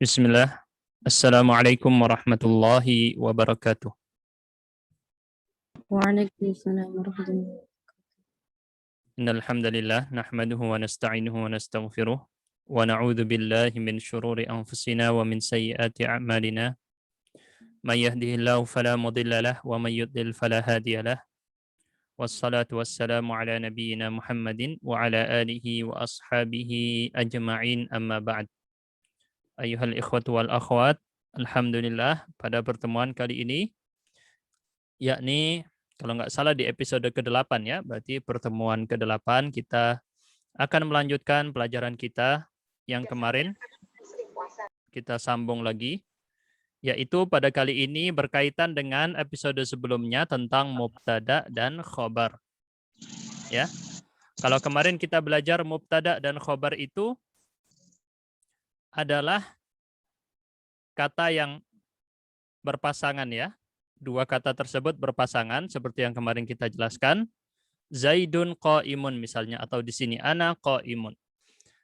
Bismillah. Assalamualaikum warahmatullahi wabarakatuh. Waalaikumsalam warahmatullahi wabarakatuh. Innal hamdalillah nahmaduhu wa nasta'inuhu wa nastaghfiruh wa na'udzu billahi min syururi anfusina wa min sayyiati a'malina. May yahdihillahu fala mudilla lahu wa may yudlil fala hadiya lahu. Wassalatu wassalamu ala nabiyyina Muhammadin wa ala alihi wa ashabihi ajma'in amma ba'd. Ayyuhal ikhwatu wal akhwat, alhamdulillah pada pertemuan kali ini yakni kalau nggak salah di episode ke-8 ya, berarti pertemuan ke-8 kita akan melanjutkan pelajaran kita yang kemarin. Kita sambung lagi, yaitu pada kali ini berkaitan dengan episode sebelumnya tentang mubtada dan khobar. Ya, kalau kemarin kita belajar mubtada dan khobar itu adalah kata yang berpasangan ya. Dua kata tersebut berpasangan seperti yang kemarin kita jelaskan. Zaidun qaimun misalnya, atau di sini ana qaimun.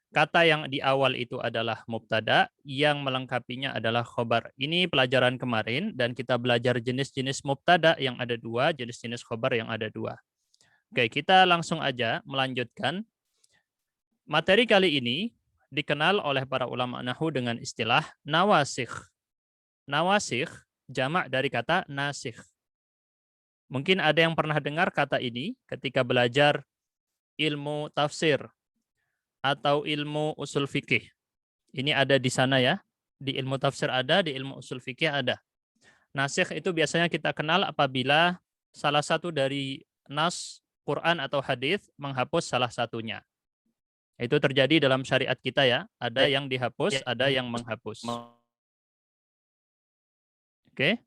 Kata yang di awal itu adalah mubtada, yang melengkapinya adalah khobar. Ini pelajaran kemarin dan kita belajar jenis-jenis mubtada yang ada dua, jenis-jenis khobar yang ada dua. Oke, kita langsung aja melanjutkan. Materi kali ini dikenal oleh para ulama nahwu dengan istilah nawasikh. Nawasikh jamak dari kata nasikh. Mungkin ada yang pernah dengar kata ini ketika belajar ilmu tafsir atau ilmu usul fikih. Ini ada di sana ya. Di ilmu tafsir ada, di ilmu usul fikih ada. Nasikh itu biasanya kita kenal apabila salah satu dari nas Quran atau hadis menghapus salah satunya. Itu terjadi dalam syariat kita ya. Ada yang dihapus, ada yang menghapus. Oke.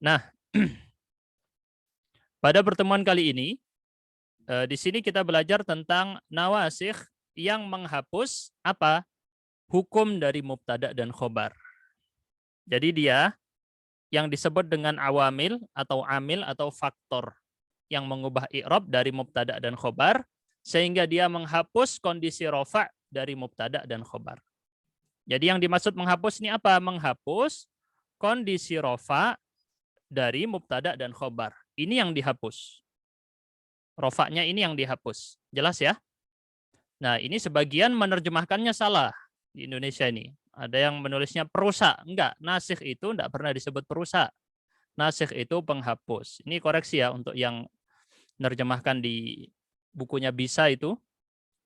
Nah, pada pertemuan kali ini, di sini kita belajar tentang nawasikh yang menghapus apa? Hukum dari mubtada dan khobar. Jadi dia yang disebut dengan awamil atau amil atau faktor yang mengubah i'rab dari mubtada dan khobar sehingga dia menghapus kondisi rofa dari mubtada dan khobar. Jadi yang dimaksud menghapus ini apa? Menghapus kondisi rofa dari mubtada dan khobar. Ini yang dihapus. Rofaknya ini yang dihapus. Jelas ya? Nah, ini sebagian menerjemahkannya salah di Indonesia ini. Ada yang menulisnya perusak. Enggak, nasikh itu enggak pernah disebut perusak. Nasikh itu penghapus. Ini koreksi ya untuk yang menerjemahkan di bukunya Bisa itu,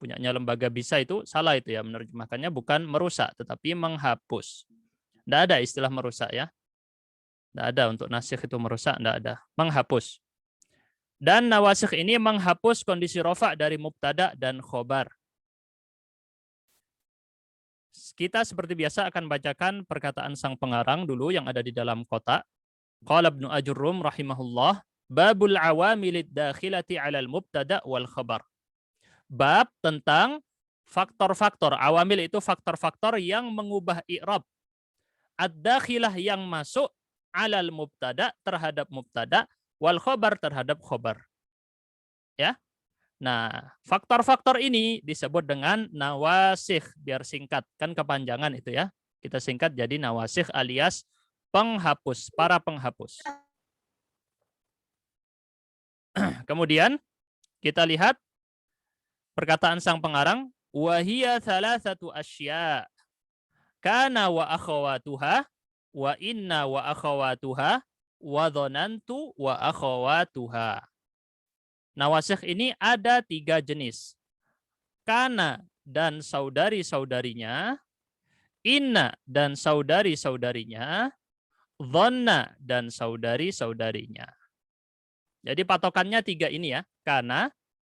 punyanya lembaga Bisa itu, salah itu ya, menerjemahkannya bukan merusak, tetapi menghapus. Enggak ada istilah merusak ya. Enggak ada untuk nasikh itu merusak, enggak ada. Menghapus. Dan nawasikh ini menghapus kondisi rofa dari mubtada dan khobar. Kita seperti biasa akan bacakan perkataan sang pengarang dulu yang ada di dalam kotak. Qala Ibnu Ajurrum rahimahullah, babul awamilid dakhilati 'alal mubtada wal khabar. Bab tentang faktor-faktor. Awamil itu faktor-faktor yang mengubah i'rab. Ad-dakhilah yang masuk 'alal mubtada terhadap mubtada wal khabar terhadap khabar. Ya. Nah, faktor-faktor ini disebut dengan nawasikh, biar singkat, kan kepanjangan itu ya. Kita singkat jadi nawasikh alias penghapus, para penghapus. Kemudian kita lihat perkataan sang pengarang, wahiyya thalathatu asya. Kana wa akhawatuha wa inna wa akhawatuha wa dhanantu wa akhawatuha. Nawasikh ini ada 3 jenis. Kana dan saudari-saudarinya, inna dan saudari-saudarinya, dhanna dan saudari-saudarinya. Jadi patokannya 3 ini ya. Kana,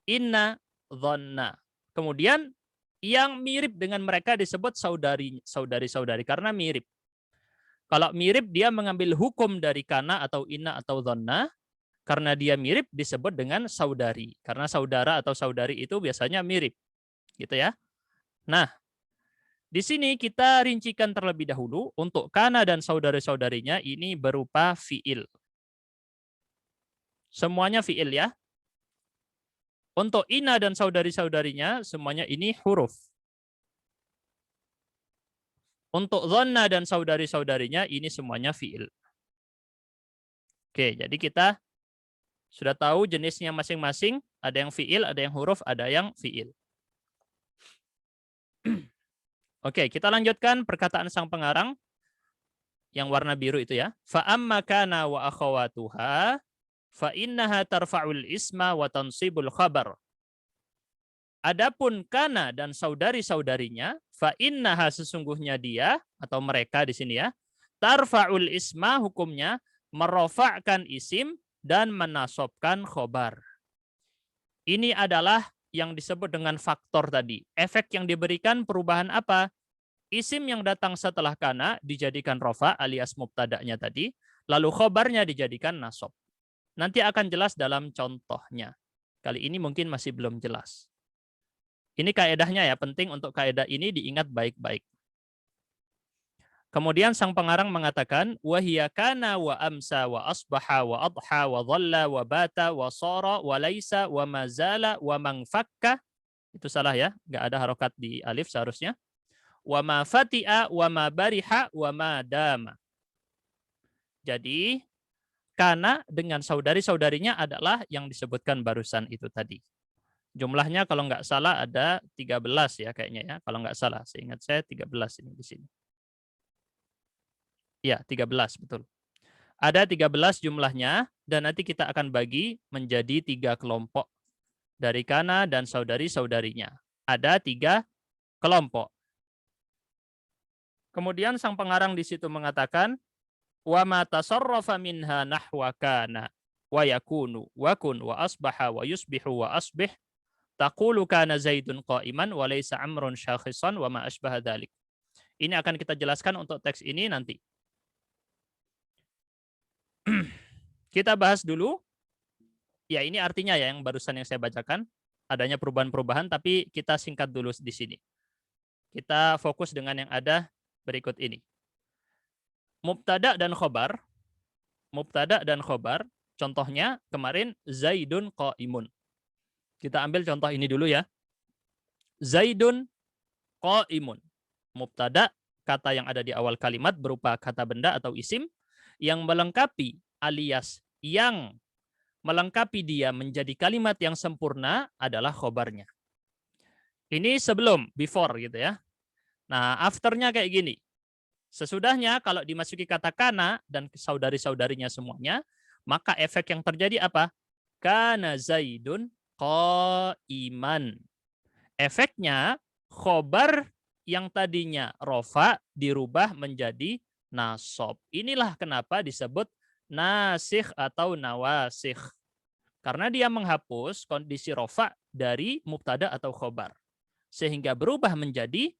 inna, dhanna. Kemudian yang mirip dengan mereka disebut saudari-saudari karena mirip. Kalau mirip dia mengambil hukum dari kana atau inna atau dhanna. Karena dia mirip disebut dengan saudari. Karena saudara atau saudari itu biasanya mirip. Gitu ya. Nah, di sini kita rincikan terlebih dahulu untuk kana dan saudari-saudarinya ini berupa fiil. Semuanya fiil ya. Untuk ina dan saudari-saudarinya semuanya ini huruf. Untuk dhanna dan saudari-saudarinya ini semuanya fi'il. Oke, jadi kita sudah tahu jenisnya masing-masing, ada yang fi'il, ada yang huruf, ada yang fi'il. Oke, kita lanjutkan perkataan sang pengarang yang warna biru itu ya. Fa amma kana wa akhawatuha fa innaha tarfa'ul isma wa tansibul khabar. Adapun kana dan saudari-saudarinya, fa innaha sesungguhnya dia atau mereka di sini ya, tarfa'ul isma hukumnya merofakkan isim dan menasobkan khobar. Ini adalah yang disebut dengan faktor tadi. Efek yang diberikan perubahan apa? Isim yang datang setelah kana dijadikan rofa alias mubtada'nya tadi, lalu khobarnya dijadikan nasob. Nanti akan jelas dalam contohnya. Kali ini mungkin masih belum jelas. Ini kaedahnya ya, penting untuk kaedah ini diingat baik-baik. Kemudian sang pengarang mengatakan, وَهِيَ كَانَ وَأَمْسَى وَأَصْبَحَ وَأَضْحَى وَظَلَّ وَبَاتَ وَصَارَ وَلَيْسَ وَمَا زَالَ وَمَنْفَكَّ. Itu salah ya, nggak ada harokat di alif seharusnya. وَمَا فَتِئَ وَمَا بَرِحَ وَمَا دَامَ. Jadi, kana dengan saudari-saudarinya adalah yang disebutkan barusan itu tadi. Jumlahnya kalau nggak salah ada 13 ya kayaknya ya. Kalau nggak salah, seingat saya 13 ini di sini. Ya, 13 betul. Ada 13 jumlahnya dan nanti kita akan bagi menjadi 3 kelompok dari kana dan saudari-saudarinya. Ada 3 kelompok. Kemudian sang pengarang di situ mengatakan wa ma tasarrafa minha nahwa kana wa yakunu wa kun wa asbaha wa yusbihu wa asbih taqulu kana zaidun qa'iman wa laysa amrun syakhisan wa ma asbaha dzalik. Ini akan kita jelaskan untuk teks ini nanti. Kita bahas dulu. Ya, ini artinya ya yang barusan yang saya bacakan. Adanya perubahan-perubahan, tapi kita singkat dulu di sini. Kita fokus dengan yang ada berikut ini. Mubtada dan khobar. Mubtada dan khobar. Contohnya kemarin Zaidun qa'imun. Kita ambil contoh ini dulu ya. Zaidun qa'imun. Mubtada, kata yang ada di awal kalimat berupa kata benda atau isim yang melengkapi alias yang melengkapi dia menjadi kalimat yang sempurna adalah khobarnya. Ini sebelum, before gitu ya. Nah, afternya kayak gini. Sesudahnya kalau dimasuki kata kana dan saudari-saudarinya semuanya, maka efek yang terjadi apa? Kana Zaidun qa'iman. Efeknya khobar yang tadinya rofa dirubah menjadi nasob. Inilah kenapa disebut nasikh atau nawasikh. Karena dia menghapus kondisi rofa dari mubtada atau khobar. Sehingga berubah menjadi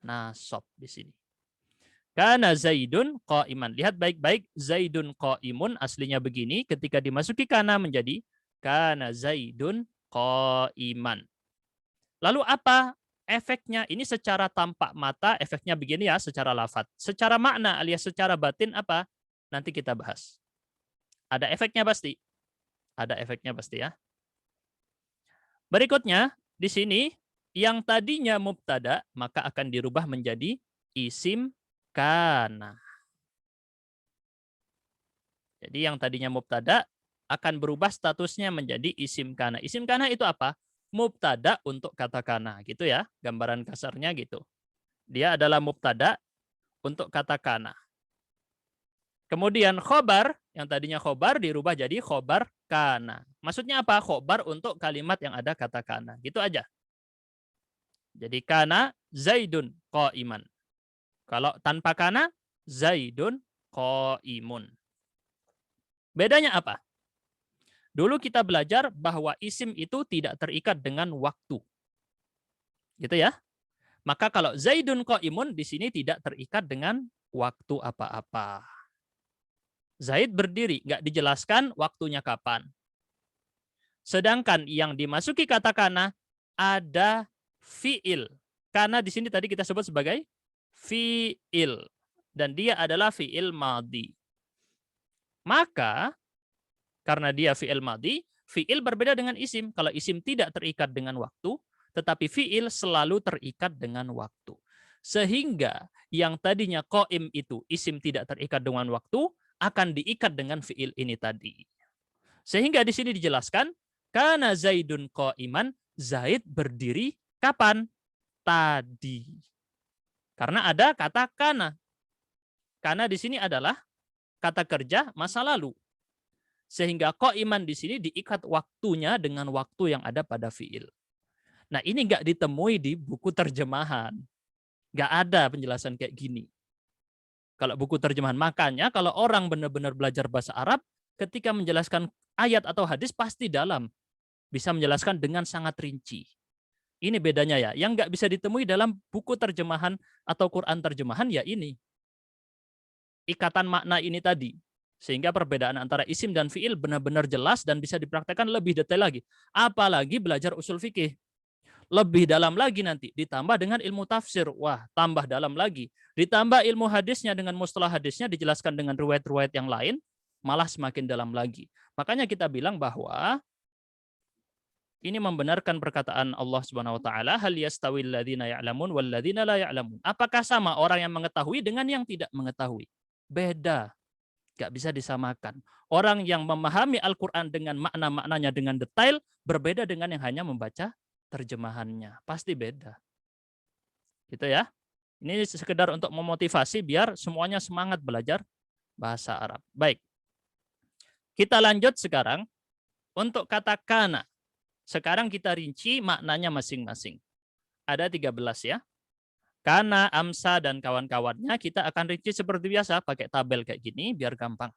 nasob di sini. Kana Zaidun qa'iman. Lihat baik-baik, Zaidun qa'imun aslinya begini. Ketika dimasuki kana menjadi kana Zaidun qa'iman. Lalu apa efeknya? Ini secara tampak mata efeknya begini ya, secara lafaz. Secara makna alias secara batin apa? Nanti kita bahas. Ada efeknya pasti. Ada efeknya pasti ya. Berikutnya, di sini yang tadinya mubtada maka akan dirubah menjadi isim kana. Jadi yang tadinya mubtada akan berubah statusnya menjadi isim kana. Isim kana itu apa? Mubtada untuk kata kana, gitu ya. Gambaran kasarnya gitu. Dia adalah mubtada untuk kata kana. Kemudian khobar, yang tadinya khobar dirubah jadi khobar kana. Maksudnya apa? Khobar untuk kalimat yang ada kata kana. Gitu aja. Jadi kana Zaidun qa'iman. Kalau tanpa kana, Zaidun qa'imun. Bedanya apa? Dulu kita belajar bahwa isim itu tidak terikat dengan waktu. Gitu ya. Maka kalau Zaidun qa'imun di sini tidak terikat dengan waktu apa-apa. Zaid berdiri, nggak dijelaskan waktunya kapan. Sedangkan yang dimasuki kata kana ada fi'il. Kana di sini tadi kita sebut sebagai fi'il. Dan dia adalah fi'il madhi. Maka karena dia fi'il madhi, fi'il berbeda dengan isim. Kalau isim tidak terikat dengan waktu, tetapi fi'il selalu terikat dengan waktu. Sehingga yang tadinya qaim itu isim tidak terikat dengan waktu akan diikat dengan fiil ini tadi. Sehingga di sini dijelaskan kana Zaidun qaiman, Zaid berdiri kapan? Tadi. Karena ada kata kana. Kana di sini adalah kata kerja masa lalu. Sehingga qaiman di sini diikat waktunya dengan waktu yang ada pada fiil. Nah, ini nggak ditemui di buku terjemahan. Nggak ada penjelasan kayak gini. Kalau buku terjemahan. Makanya kalau orang benar-benar belajar bahasa Arab, ketika menjelaskan ayat atau hadis pasti dalam. Bisa menjelaskan dengan sangat rinci. Ini bedanya ya. Yang nggak bisa ditemui dalam buku terjemahan atau Quran terjemahan ya ini. Ikatan makna ini tadi. Sehingga perbedaan antara isim dan fiil benar-benar jelas dan bisa dipraktekkan lebih detail lagi. Apalagi belajar usul fikih. Lebih dalam lagi nanti, ditambah dengan ilmu tafsir. Wah, tambah dalam lagi. Ditambah ilmu hadisnya dengan mustalah hadisnya dijelaskan dengan riwayat-riwayat yang lain, malah semakin dalam lagi. Makanya kita bilang bahwa ini membenarkan perkataan Allah Subhanahu wa taala, hal yastawil ladzina ya'lamun wal ladzina la ya'lamun. Apakah sama orang yang mengetahui dengan yang tidak mengetahui? Beda. Gak bisa disamakan. Orang yang memahami Al-Qur'an dengan makna-maknanya dengan detail berbeda dengan yang hanya membaca terjemahannya. Pasti beda. Gitu ya. Ini sekedar untuk memotivasi biar semuanya semangat belajar bahasa Arab. Baik. Kita lanjut sekarang untuk kata kana. Sekarang kita rinci maknanya masing-masing. Ada 13 ya. Kana, amsa, dan kawan-kawannya kita akan rinci seperti biasa. Pakai tabel kayak gini biar gampang.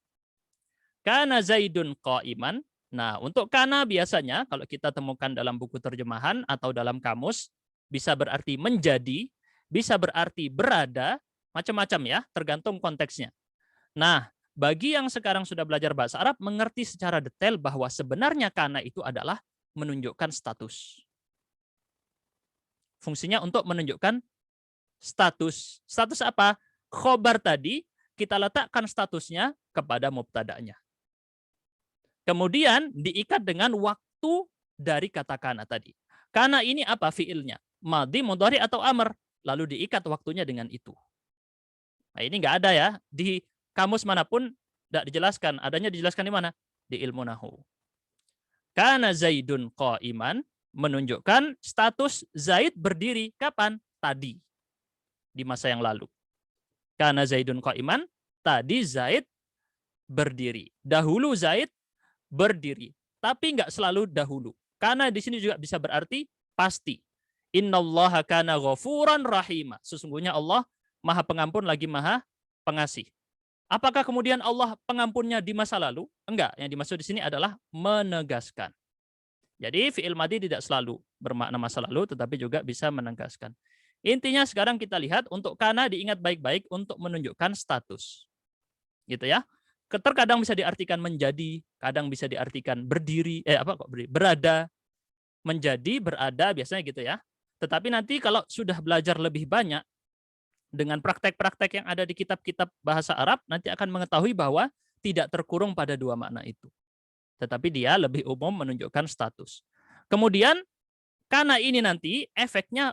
Kana Zaidun qaiman. Nah, untuk kana biasanya kalau kita temukan dalam buku terjemahan atau dalam kamus, bisa berarti menjadi, bisa berarti berada, macam-macam ya, tergantung konteksnya. Nah, bagi yang sekarang sudah belajar bahasa Arab, mengerti secara detail bahwa sebenarnya kana itu adalah menunjukkan status. Fungsinya untuk menunjukkan status. Status apa? Khobar tadi, kita letakkan statusnya kepada mubtada'nya. Kemudian diikat dengan waktu dari kata kana tadi. Kana ini apa fiilnya? Madhi, mudhari, atau amr. Lalu diikat waktunya dengan itu. Nah, ini nggak ada ya. Di kamus manapun tidak dijelaskan. Adanya dijelaskan di mana? Di ilmu nahu. Kana Zaidun qaiman menunjukkan status Zaid berdiri kapan? Tadi. Di masa yang lalu. Kana Zaidun qaiman, tadi Zaid berdiri. Dahulu Zaid berdiri. Tapi nggak selalu dahulu. Karena di sini juga bisa berarti pasti. Innallaha kana ghafuran rahima. Sesungguhnya Allah Maha Pengampun lagi Maha Pengasih. Apakah kemudian Allah pengampunnya di masa lalu? Enggak. Yang dimaksud di sini adalah menegaskan. Jadi fi'il madhi tidak selalu bermakna masa lalu, tetapi juga bisa menegaskan. Intinya sekarang kita lihat untuk kana diingat baik-baik untuk menunjukkan status. Gitu ya. Terkadang bisa diartikan menjadi, kadang bisa diartikan berdiri, berada, menjadi, berada, biasanya gitu ya. Tetapi nanti kalau sudah belajar lebih banyak dengan praktek-praktek yang ada di kitab-kitab bahasa Arab, nanti akan mengetahui bahwa tidak terkurung pada dua makna itu. Tetapi dia lebih umum menunjukkan status. Kemudian, karena ini nanti efeknya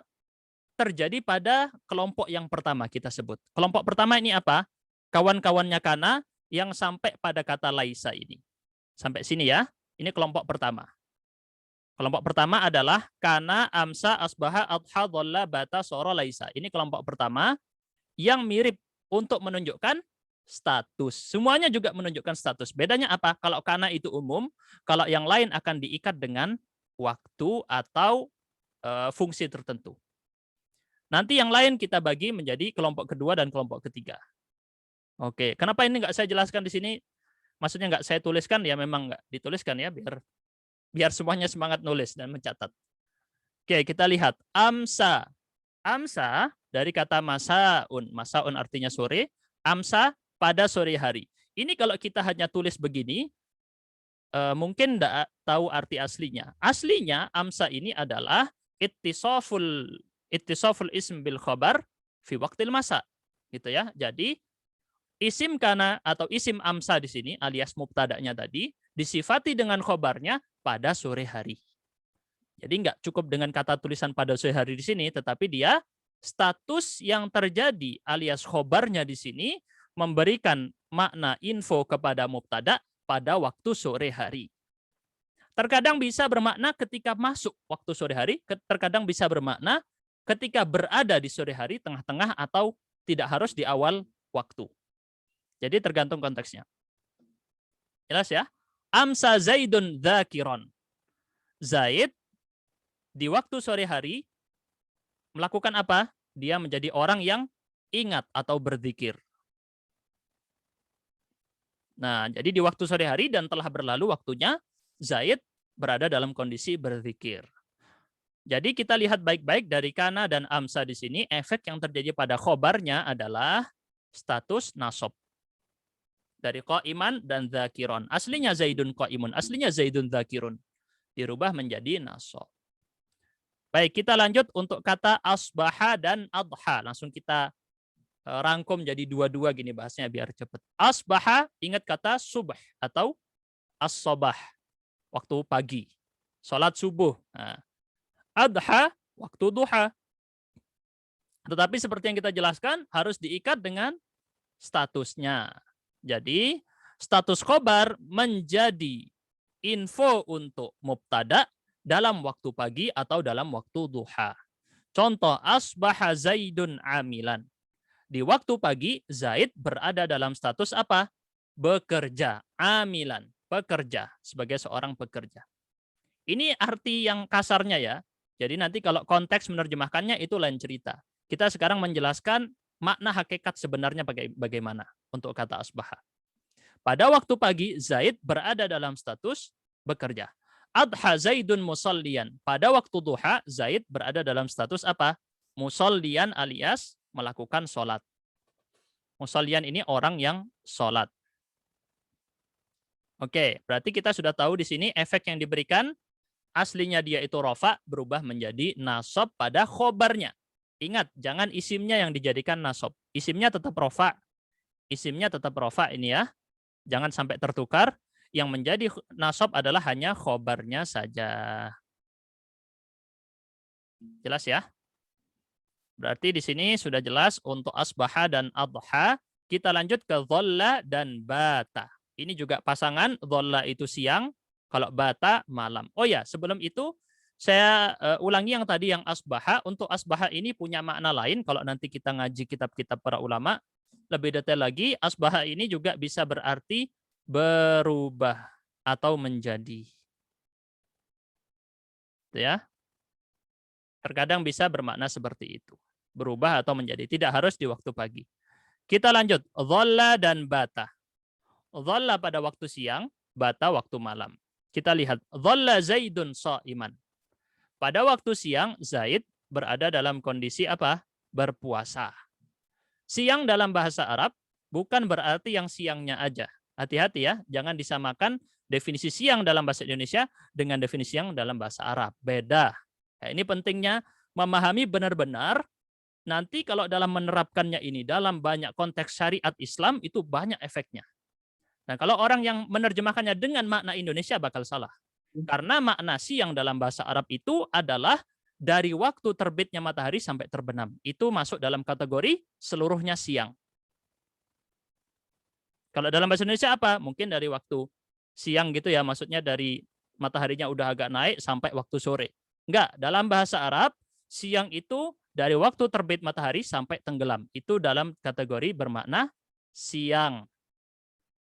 terjadi pada kelompok yang pertama kita sebut. Kelompok pertama ini apa? Kawan-kawannya kana yang sampai pada kata laisa ini. Sampai sini ya. Ini kelompok pertama. Kelompok pertama adalah kana, amsa, asbaha, adha, dhalla, bata, soro, laisa. Ini kelompok pertama yang mirip untuk menunjukkan status. Semuanya juga menunjukkan status. Bedanya apa? Kalau kana itu umum, kalau yang lain akan diikat dengan waktu atau fungsi tertentu. Nanti yang lain kita bagi menjadi kelompok kedua dan kelompok ketiga. Oke, kenapa ini nggak saya jelaskan di sini? Maksudnya nggak saya tuliskan, ya memang nggak dituliskan ya, biar semuanya semangat nulis dan mencatat. Oke, kita lihat. Amsa. Amsa dari kata masaun. Masaun artinya sore. Amsa pada sore hari. Ini kalau kita hanya tulis begini, mungkin nggak tahu arti aslinya. Aslinya amsa ini adalah ittisaful ism bil khabar fi waqtil masa. Gitu ya. Jadi isim kana atau isim amsa di sini alias mubtada'nya tadi disifati dengan khobarnya pada sore hari. Jadi nggak cukup dengan kata tulisan pada sore hari di sini, tetapi dia status yang terjadi alias khobarnya di sini memberikan makna info kepada mubtada pada waktu sore hari. Terkadang bisa bermakna ketika masuk waktu sore hari, terkadang bisa bermakna ketika berada di sore hari, tengah-tengah, atau tidak harus di awal waktu. Jadi tergantung konteksnya. Jelas ya? Amsa Zaidun dzakiron. Zaid di waktu sore hari melakukan apa? Dia menjadi orang yang ingat atau berzikir. Nah, jadi di waktu sore hari dan telah berlalu waktunya, Zaid berada dalam kondisi berzikir. Jadi kita lihat baik-baik dari kana dan amsa di sini, efek yang terjadi pada khobarnya adalah status nasab. Dari qa'iman dan dzakiron. Aslinya Zaidun qa'imun, aslinya Zaidun dzakirun. Dirubah menjadi nasab. Baik, kita lanjut untuk kata asbaha dan adha. Langsung kita rangkum jadi dua-dua gini bahasnya biar cepat. Asbaha, ingat kata subh atau as-sobah, waktu pagi. Salat subuh. Nah, adha, waktu duha. Tetapi seperti yang kita jelaskan, harus diikat dengan statusnya. Jadi, status khobar menjadi info untuk mubtada dalam waktu pagi atau dalam waktu duha. Contoh, asbaha Zaidun amilan. Di waktu pagi, Zaid berada dalam status apa? Bekerja. Amilan. Pekerja. Sebagai seorang pekerja. Ini arti yang kasarnya ya. Jadi nanti kalau konteks menerjemahkannya itu lain cerita. Kita sekarang menjelaskan makna hakikat sebenarnya bagaimana untuk kata asbaha. Pada waktu pagi, Zaid berada dalam status bekerja. Adha Zaidun musallian. Pada waktu duha, Zaid berada dalam status apa? Musallian alias melakukan sholat. Musallian ini orang yang sholat. Oke, berarti kita sudah tahu di sini efek yang diberikan, aslinya dia itu rofa, berubah menjadi nasab pada khobarnya. Ingat, jangan isimnya yang dijadikan nasab. Isimnya tetap rofa. Isimnya tetap rofa ini ya. Jangan sampai tertukar. Yang menjadi nasab adalah hanya khobarnya saja. Jelas ya? Berarti di sini sudah jelas untuk asbaha dan adha. Kita lanjut ke dhalla dan bata. Ini juga pasangan, dhalla itu siang, kalau bata malam. Oh ya, sebelum itu saya ulangi yang tadi yang asbaha. Untuk asbaha ini punya makna lain kalau nanti kita ngaji kitab-kitab para ulama. Lebih detail lagi, asbaha ini juga bisa berarti berubah atau menjadi. Itu ya. Terkadang bisa bermakna seperti itu. Berubah atau menjadi. Tidak harus di waktu pagi. Kita lanjut. Dhalla dan bata. Dhalla pada waktu siang, bata waktu malam. Kita lihat. Dhalla Zaidun sha'iman. Pada waktu siang, Zaid berada dalam kondisi apa? Berpuasa. Siang dalam bahasa Arab bukan berarti yang siangnya aja. Hati-hati ya, jangan disamakan definisi siang dalam bahasa Indonesia dengan definisi siang dalam bahasa Arab. Beda. Nah, ini pentingnya memahami benar-benar. Nanti kalau dalam menerapkannya ini dalam banyak konteks syariat Islam itu banyak efeknya. Nah, kalau orang yang menerjemahkannya dengan makna Indonesia bakal salah. Karena makna siang dalam bahasa Arab itu adalah dari waktu terbitnya matahari sampai terbenam. Itu masuk dalam kategori seluruhnya siang. Kalau dalam bahasa Indonesia apa? Mungkin dari waktu siang gitu ya, maksudnya dari mataharinya udah agak naik sampai waktu sore. Enggak, dalam bahasa Arab, siang itu dari waktu terbit matahari sampai tenggelam. Itu dalam kategori bermakna siang.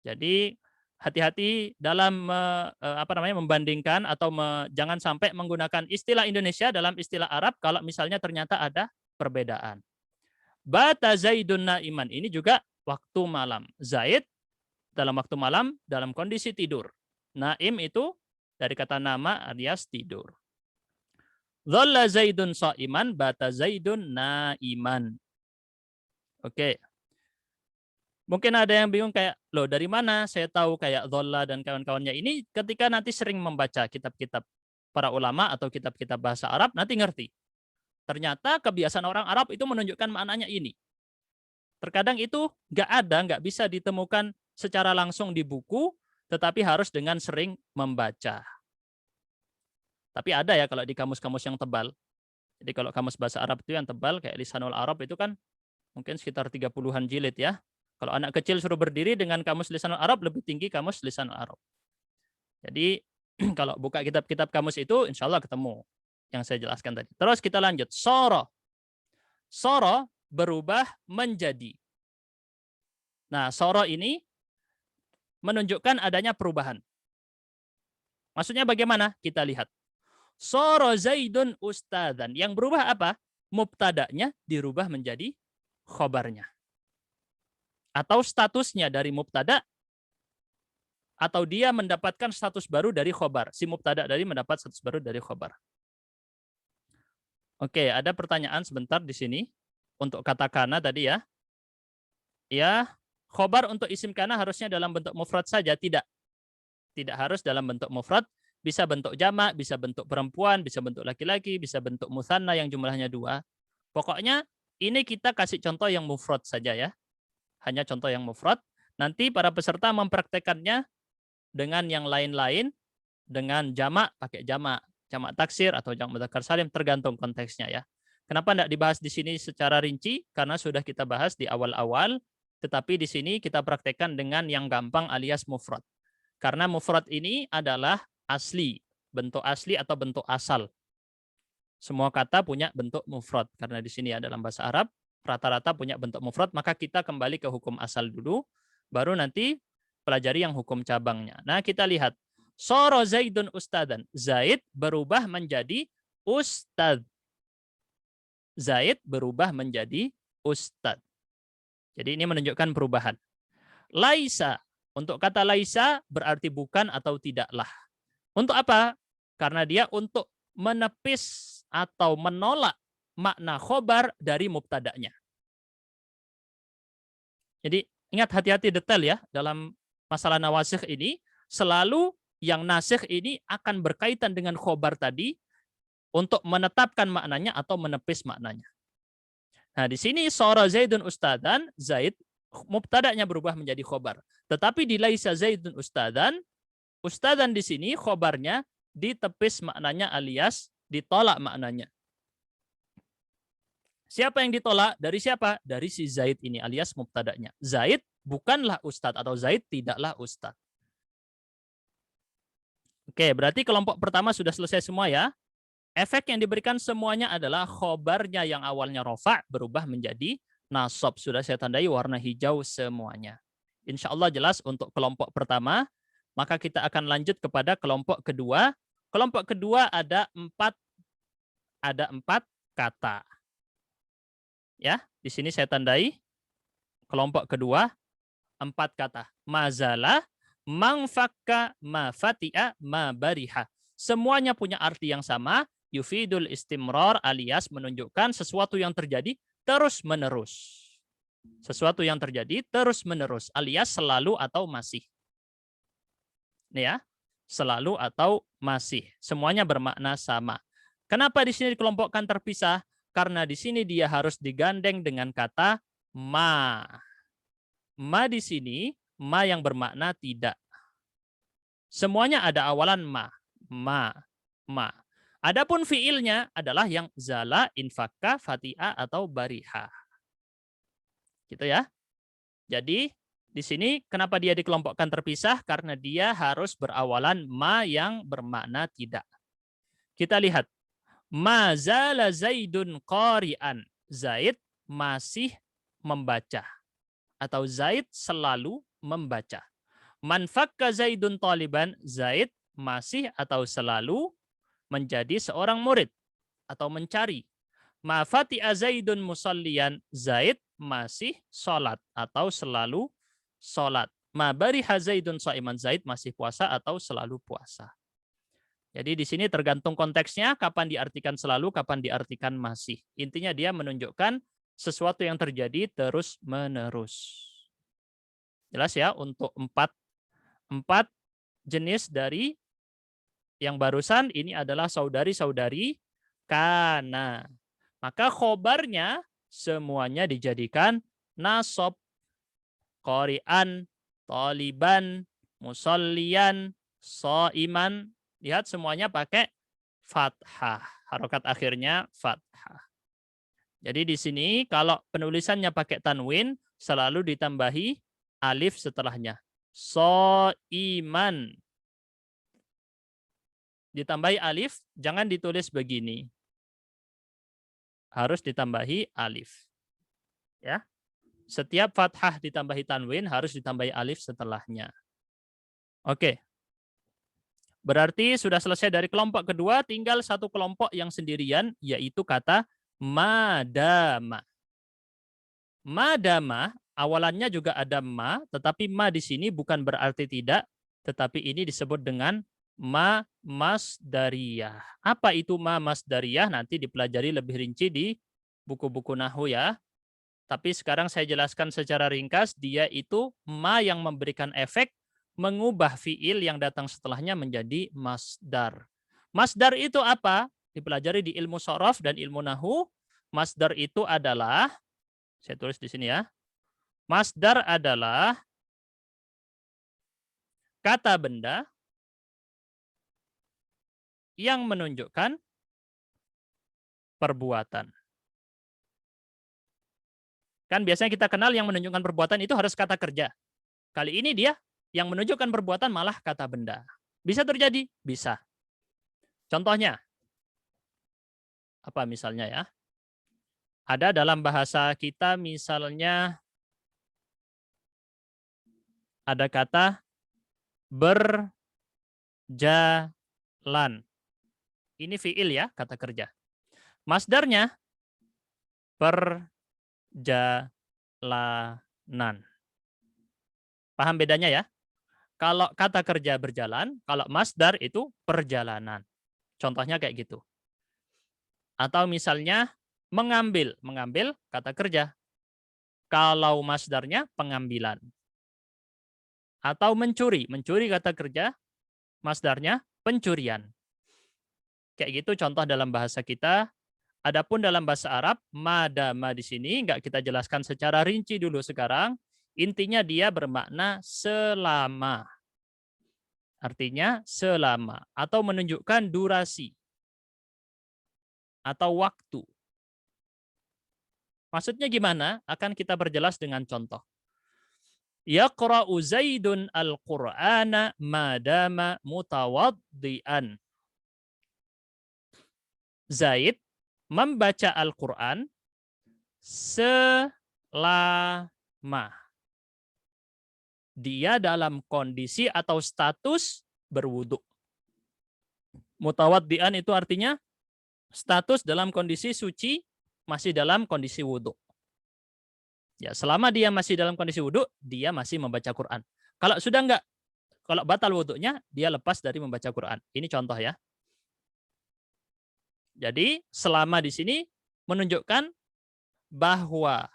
Jadi hati-hati dalam membandingkan atau jangan sampai menggunakan istilah Indonesia dalam istilah Arab kalau misalnya ternyata ada perbedaan. Bata Zaidun naiman, ini juga waktu malam. Zaid dalam waktu malam dalam kondisi tidur. Naim itu dari kata nama alias tidur. Dhalla Zaidun sha'iman, bata Zaidun naiman. Oke. Mungkin ada yang bingung kayak, loh dari mana saya tahu kayak dhalla dan kawan-kawannya ini ketika nanti sering membaca kitab-kitab para ulama atau kitab-kitab bahasa Arab, nanti ngerti. Ternyata kebiasaan orang Arab itu menunjukkan maknanya ini. Terkadang itu nggak bisa ditemukan secara langsung di buku, tetapi harus dengan sering membaca. Tapi ada ya kalau di kamus-kamus yang tebal. Jadi kalau kamus bahasa Arab itu yang tebal kayak Lisanul Arab itu kan mungkin sekitar 30-an jilid ya. Kalau anak kecil suruh berdiri dengan kamus Lisanul Arab lebih tinggi kamus Lisanul Arab. Jadi kalau buka kitab-kitab kamus itu insya Allah ketemu yang saya jelaskan tadi. Terus kita lanjut. Soro. Soro berubah menjadi. Nah, soro ini menunjukkan adanya perubahan. Maksudnya bagaimana? Kita lihat. Soro Zaidun ustadzan. Yang berubah apa? Mubtada'nya dirubah menjadi khobarnya. Atau statusnya dari mubtada, atau dia mendapatkan status baru dari khobar. Si mubtada dari mendapat status baru dari khobar. Oke, ada pertanyaan sebentar di sini. Untuk kata kana tadi ya. Ya, khobar untuk isim kana harusnya dalam bentuk mufrad saja. Tidak. Tidak harus dalam bentuk mufrad. Bisa bentuk jamak, bisa bentuk perempuan, bisa bentuk laki-laki, bisa bentuk musanna yang jumlahnya 2. Pokoknya ini kita kasih contoh yang mufrad saja ya. Hanya contoh yang mufrad. Nanti para peserta mempraktekannya dengan yang lain-lain, dengan jamak, pakai jamak taksir atau jamak mudzakkar salim, tergantung konteksnya ya. Kenapa tidak dibahas di sini secara rinci? Karena sudah kita bahas di awal-awal, tetapi di sini kita praktekkan dengan yang gampang alias mufrad. Karena mufrad ini adalah asli, bentuk asli atau bentuk asal. Semua kata punya bentuk mufrad. Karena di sini ya dalam bahasa Arab, rata-rata punya bentuk mufrad, maka kita kembali ke hukum asal dulu, baru nanti pelajari yang hukum cabangnya. Nah, kita lihat. Soro Zaidun ustadan. Zaid berubah menjadi ustad. Zaid berubah menjadi ustad. Jadi ini menunjukkan perubahan. Laisa. Untuk kata laisa berarti bukan atau tidaklah. Untuk apa? Karena dia untuk menepis atau menolak makna khobar dari mubtada'nya. Jadi ingat hati-hati detail ya dalam masalah nawasikh ini, selalu yang nasikh ini akan berkaitan dengan khobar tadi untuk menetapkan maknanya atau menepis maknanya. Nah, di sini sora Zaidun ustadan, Zaid mubtada'nya berubah menjadi khobar. Tetapi di laisa Zaidun ustadan di sini khobarnya ditepis maknanya alias ditolak maknanya. Siapa yang ditolak? Dari siapa? Dari si Zaid ini alias mubtada'nya. Zaid bukanlah ustadz atau Zaid tidaklah ustadz. Oke, berarti kelompok pertama sudah selesai semua ya. Efek yang diberikan semuanya adalah khobarnya yang awalnya rofa berubah menjadi nasab. Sudah saya tandai warna hijau semuanya. Insya Allah jelas untuk kelompok pertama. Maka kita akan lanjut kepada kelompok kedua. Kelompok kedua ada empat kata. Ya, di sini saya tandai kelompok kedua 4 kata. Mazalah, mangfakka, mafati'a, mabariha. Semuanya punya arti yang sama. Yufidul istimrar alias menunjukkan sesuatu yang terjadi terus-menerus. Sesuatu yang terjadi terus-menerus alias selalu atau masih. Ini ya, selalu atau masih. Semuanya bermakna sama. Kenapa di sini dikelompokkan terpisah? Karena di sini dia harus digandeng dengan kata ma. Ma di sini, ma yang bermakna tidak. Semuanya ada awalan ma. Ma. Adapun fiilnya adalah yang zala, infakka, fati'a, atau bariha. Gitu ya. Jadi di sini kenapa dia dikelompokkan terpisah? Karena dia harus berawalan ma yang bermakna tidak. Kita lihat. Ma zala Zaidun qari'an. Zaid masih membaca. Atau Zaid selalu membaca. Man fakka Zaidun taliban. Zaid masih atau selalu menjadi seorang murid atau mencari. Ma fati'a Zaidun musallian. Zaid masih sholat atau selalu sholat. Ma bariha Zaidun sha'iman. Zaid masih puasa atau selalu puasa. Jadi di sini tergantung konteksnya, kapan diartikan selalu, kapan diartikan masih. Intinya dia menunjukkan sesuatu yang terjadi terus-menerus. Jelas ya, untuk empat jenis dari yang barusan ini adalah saudari-saudari kana. Maka khobarnya semuanya dijadikan nasab. Qari'an, taliban, musallian, shaiman. Lihat semuanya pakai fathah. Harokat akhirnya fathah. Jadi di sini kalau penulisannya pakai tanwin selalu ditambahi alif setelahnya. Soiman. Ditambahi alif, jangan ditulis begini. Harus ditambahi alif. Ya. Setiap fathah ditambahi tanwin harus ditambahi alif setelahnya. Oke. Berarti sudah selesai dari kelompok kedua, tinggal satu kelompok yang sendirian, yaitu kata madama. Madama, awalannya juga ada ma, tetapi ma di sini bukan berarti tidak, tetapi ini disebut dengan ma masdariyah. Apa itu ma masdariyah? Nanti dipelajari lebih rinci di buku-buku nahwu ya. Tapi sekarang saya jelaskan secara ringkas, dia itu ma yang memberikan efek mengubah fiil yang datang setelahnya menjadi masdar. Masdar itu apa? Dipelajari di ilmu sorof dan ilmu nahwu. Masdar itu adalah, saya tulis di sini ya. Masdar adalah kata benda yang menunjukkan perbuatan. Kan biasanya kita kenal yang menunjukkan perbuatan itu harus kata kerja. Kali ini dia yang menunjukkan perbuatan malah kata benda. Bisa terjadi? Bisa. Contohnya, apa misalnya ya? Ada dalam bahasa kita misalnya ada kata berjalan. Ini fiil ya, kata kerja. Masdarnya perjalanan. Paham bedanya ya? Kalau kata kerja berjalan, kalau masdar itu perjalanan. Contohnya kayak gitu. Atau misalnya mengambil, mengambil kata kerja. Kalau masdarnya pengambilan. Atau mencuri, mencuri kata kerja, masdarnya pencurian. Kayak gitu contoh dalam bahasa kita. Adapun dalam bahasa Arab, madama di sini nggak kita jelaskan secara rinci dulu sekarang. Intinya dia bermakna selama. Artinya selama atau menunjukkan durasi atau waktu. Maksudnya gimana? Akan kita perjelas dengan contoh. Yaqra'u Zaidun al-Qur'ana madama mutawaddian. Zaid membaca Al-Quran selama dia dalam kondisi atau status berwudu. Mutawaddian itu artinya status dalam kondisi suci, masih dalam kondisi wudu. Ya, selama dia masih dalam kondisi wudu, dia masih membaca Quran. Kalau sudah enggak, kalau batal wudunya, dia lepas dari membaca Quran. Ini contoh ya. Jadi selama di sini menunjukkan bahwa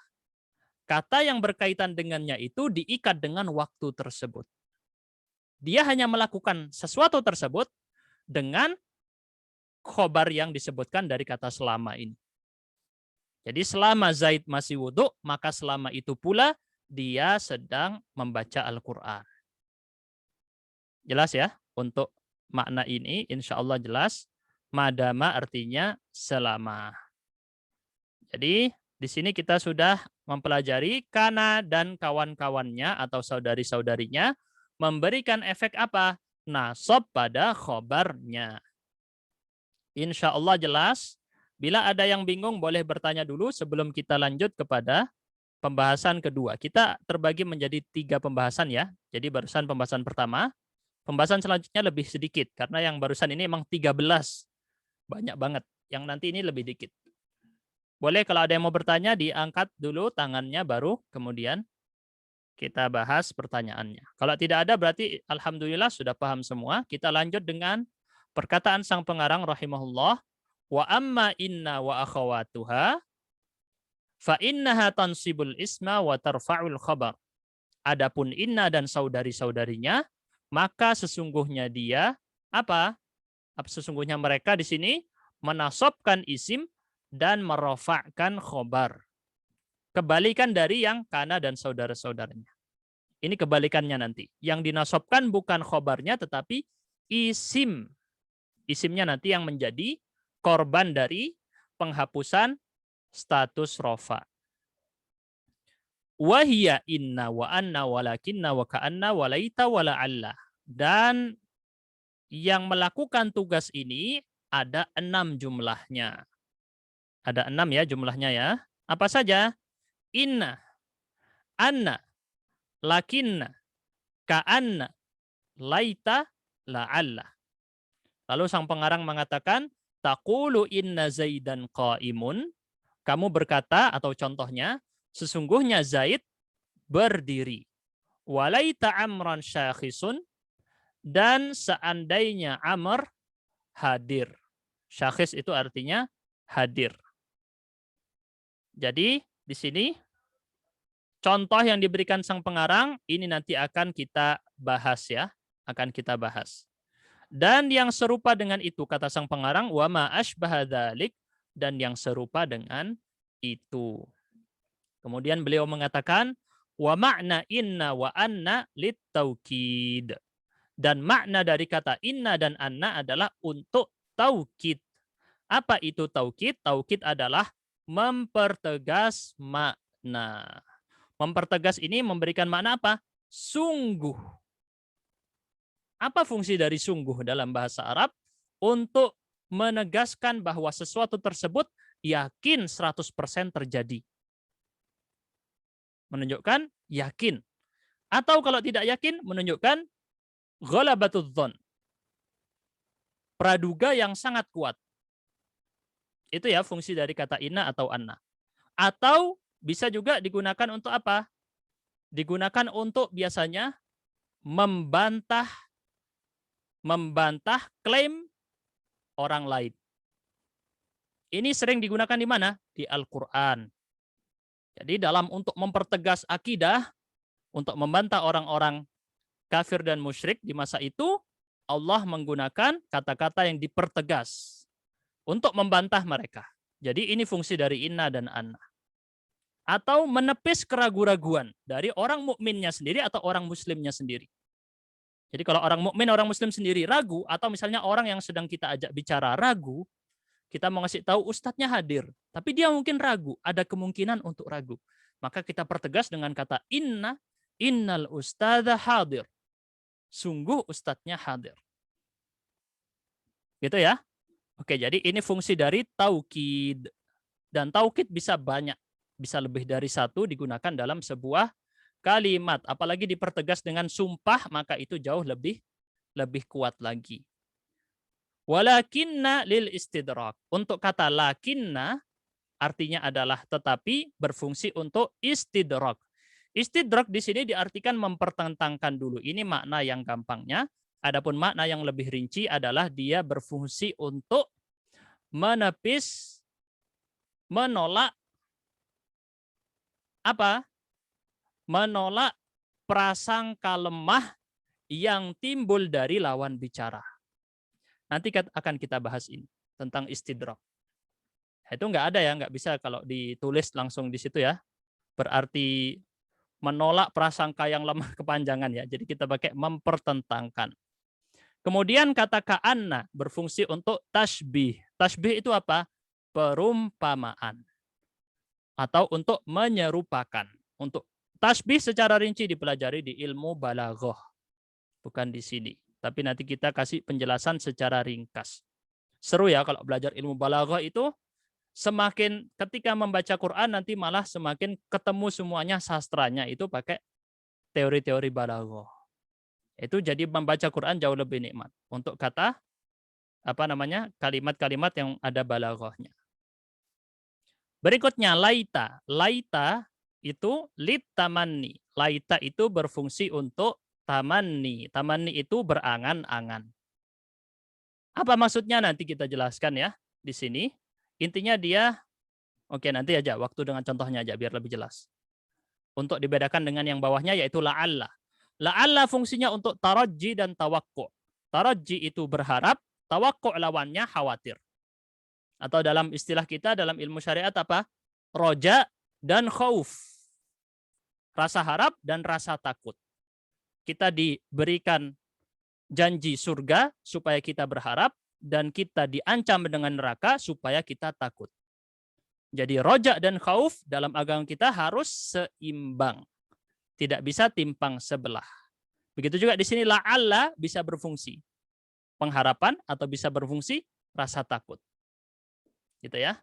kata yang berkaitan dengannya itu diikat dengan waktu tersebut. Dia hanya melakukan sesuatu tersebut dengan khobar yang disebutkan dari kata selama ini. Jadi selama Zaid masih wudhu, maka selama itu pula dia sedang membaca Al-Quran. Jelas ya? Untuk makna ini insya Allah jelas. Madama artinya selama. Jadi di sini kita sudah mempelajari kana dan kawan-kawannya atau saudari-saudarinya memberikan efek apa? Nasab pada khobarnya. Insya Allah jelas. Bila ada yang bingung boleh bertanya dulu sebelum kita lanjut kepada pembahasan kedua. Kita terbagi menjadi 3 pembahasan ya. Jadi barusan pembahasan pertama. Pembahasan selanjutnya lebih sedikit karena yang barusan ini memang 13. Banyak banget. Yang nanti ini lebih dikit. Boleh kalau ada yang mau bertanya diangkat dulu tangannya baru kemudian kita bahas pertanyaannya. Kalau tidak ada berarti alhamdulillah sudah paham semua. Kita lanjut dengan perkataan sang pengarang rahimahullah. Wa amma inna wa akhawatuha fa innaha tansibul isma wa tarfa'ul khabar. Adapun inna dan saudari-saudarinya, maka sesungguhnya dia apa? Sesungguhnya mereka di sini menasobkan isim dan merofakkan khobar. Kebalikan dari yang kana dan saudara-saudaranya. Ini kebalikannya nanti. Yang dinasobkan bukan khobarnya tetapi isim. Isimnya nanti yang menjadi korban dari penghapusan status rofa. Wahia inna wa anna walakinna wa ka'anna wa laita wa la'alla. Dan yang melakukan tugas ini ada 6 jumlahnya. Ada 6 ya jumlahnya ya. Apa saja? Inna, anna, lakinna, ka'anna, laita, la'alla. Lalu sang pengarang mengatakan, taqulu inna zaidan qa'imun. Kamu berkata, atau contohnya, sesungguhnya Zaid berdiri. Walaita amran syakhisun. Dan seandainya Amr hadir. Syakhis itu artinya hadir. Jadi di sini contoh yang diberikan sang pengarang ini nanti akan kita bahas ya, akan kita bahas. Dan yang serupa dengan itu kata sang pengarang wa ma asbaha dzalik, dan yang serupa dengan itu. Kemudian beliau mengatakan wa makna inna wa anna littaukid. Dan makna dari kata inna dan anna adalah untuk taukid. Apa itu taukid? Taukid adalah mempertegas makna. Mempertegas ini memberikan makna apa? Sungguh. Apa fungsi dari sungguh dalam bahasa Arab? Untuk menegaskan bahwa sesuatu tersebut yakin 100% terjadi. Menunjukkan yakin. Atau kalau tidak yakin, menunjukkan ghalabatul dzon. Praduga yang sangat kuat. Itu ya fungsi dari kata inna atau anna. Atau bisa juga digunakan untuk apa? Digunakan untuk biasanya membantah klaim orang lain. Ini sering digunakan di mana? Di Al-Qur'an. Jadi dalam untuk mempertegas akidah, untuk membantah orang-orang kafir dan musyrik di masa itu, Allah menggunakan kata-kata yang dipertegas untuk membantah mereka. Jadi ini fungsi dari inna dan anna. Atau menepis keraguan-raguan dari orang mukminnya sendiri atau orang muslimnya sendiri. Jadi kalau orang mukmin, orang muslim sendiri ragu, atau misalnya orang yang sedang kita ajak bicara ragu, kita mau ngasih tahu ustadznya hadir, tapi dia mungkin ragu, ada kemungkinan untuk ragu. Maka kita pertegas dengan kata inna, innal ustadza hadir. Sungguh ustadznya hadir. Gitu ya. Oke, jadi ini fungsi dari taukid. Dan taukid bisa banyak. Bisa lebih dari satu digunakan dalam sebuah kalimat. Apalagi dipertegas dengan sumpah, maka itu jauh lebih kuat lagi. Walakinna lil istidrak. Untuk kata lakinna artinya adalah tetapi berfungsi untuk istidrak. Istidrak di sini diartikan mempertentangkan dulu. Ini makna yang gampangnya. Adapun makna yang lebih rinci adalah dia berfungsi untuk menepis, menolak apa? Menolak prasangka lemah yang timbul dari lawan bicara. Nanti akan kita bahas ini tentang istidrak. Itu nggak ada ya, nggak bisa kalau ditulis langsung di situ ya. Berarti menolak prasangka yang lemah kepanjangan ya. Jadi kita pakai mempertentangkan. Kemudian kata ka'anna berfungsi untuk tasbih. Tasbih itu apa? Perumpamaan. Atau untuk menyerupakan. Untuk tasbih secara rinci dipelajari di ilmu balaghah. Bukan di sini. Tapi nanti kita kasih penjelasan secara ringkas. Seru ya kalau belajar ilmu balaghah itu. Semakin ketika membaca Quran nanti malah semakin ketemu semuanya sastranya itu pakai teori-teori balaghah. Itu jadi membaca Quran jauh lebih nikmat untuk kata kalimat-kalimat yang ada balaghahnya. Berikutnya laita. Laita itu lit tamanni. Laita itu berfungsi untuk tamanni. Tamanni itu berangan-angan. Apa maksudnya nanti kita jelaskan ya di sini. Intinya dia, oke nanti aja waktu dengan contohnya aja biar lebih jelas. Untuk dibedakan dengan yang bawahnya yaitu la'alla. La'alla fungsinya untuk tarajji dan tawakku. Tarajji itu berharap, tawakku lawannya khawatir. Atau dalam istilah kita dalam ilmu syariat apa? Roja dan khauf. Rasa harap dan rasa takut. Kita diberikan janji surga supaya kita berharap, dan kita diancam dengan neraka supaya kita takut. Jadi roja dan khauf dalam agama kita harus seimbang. Tidak bisa timpang sebelah. Begitu juga di sini la'alla bisa berfungsi pengharapan atau bisa berfungsi rasa takut. Gitu ya.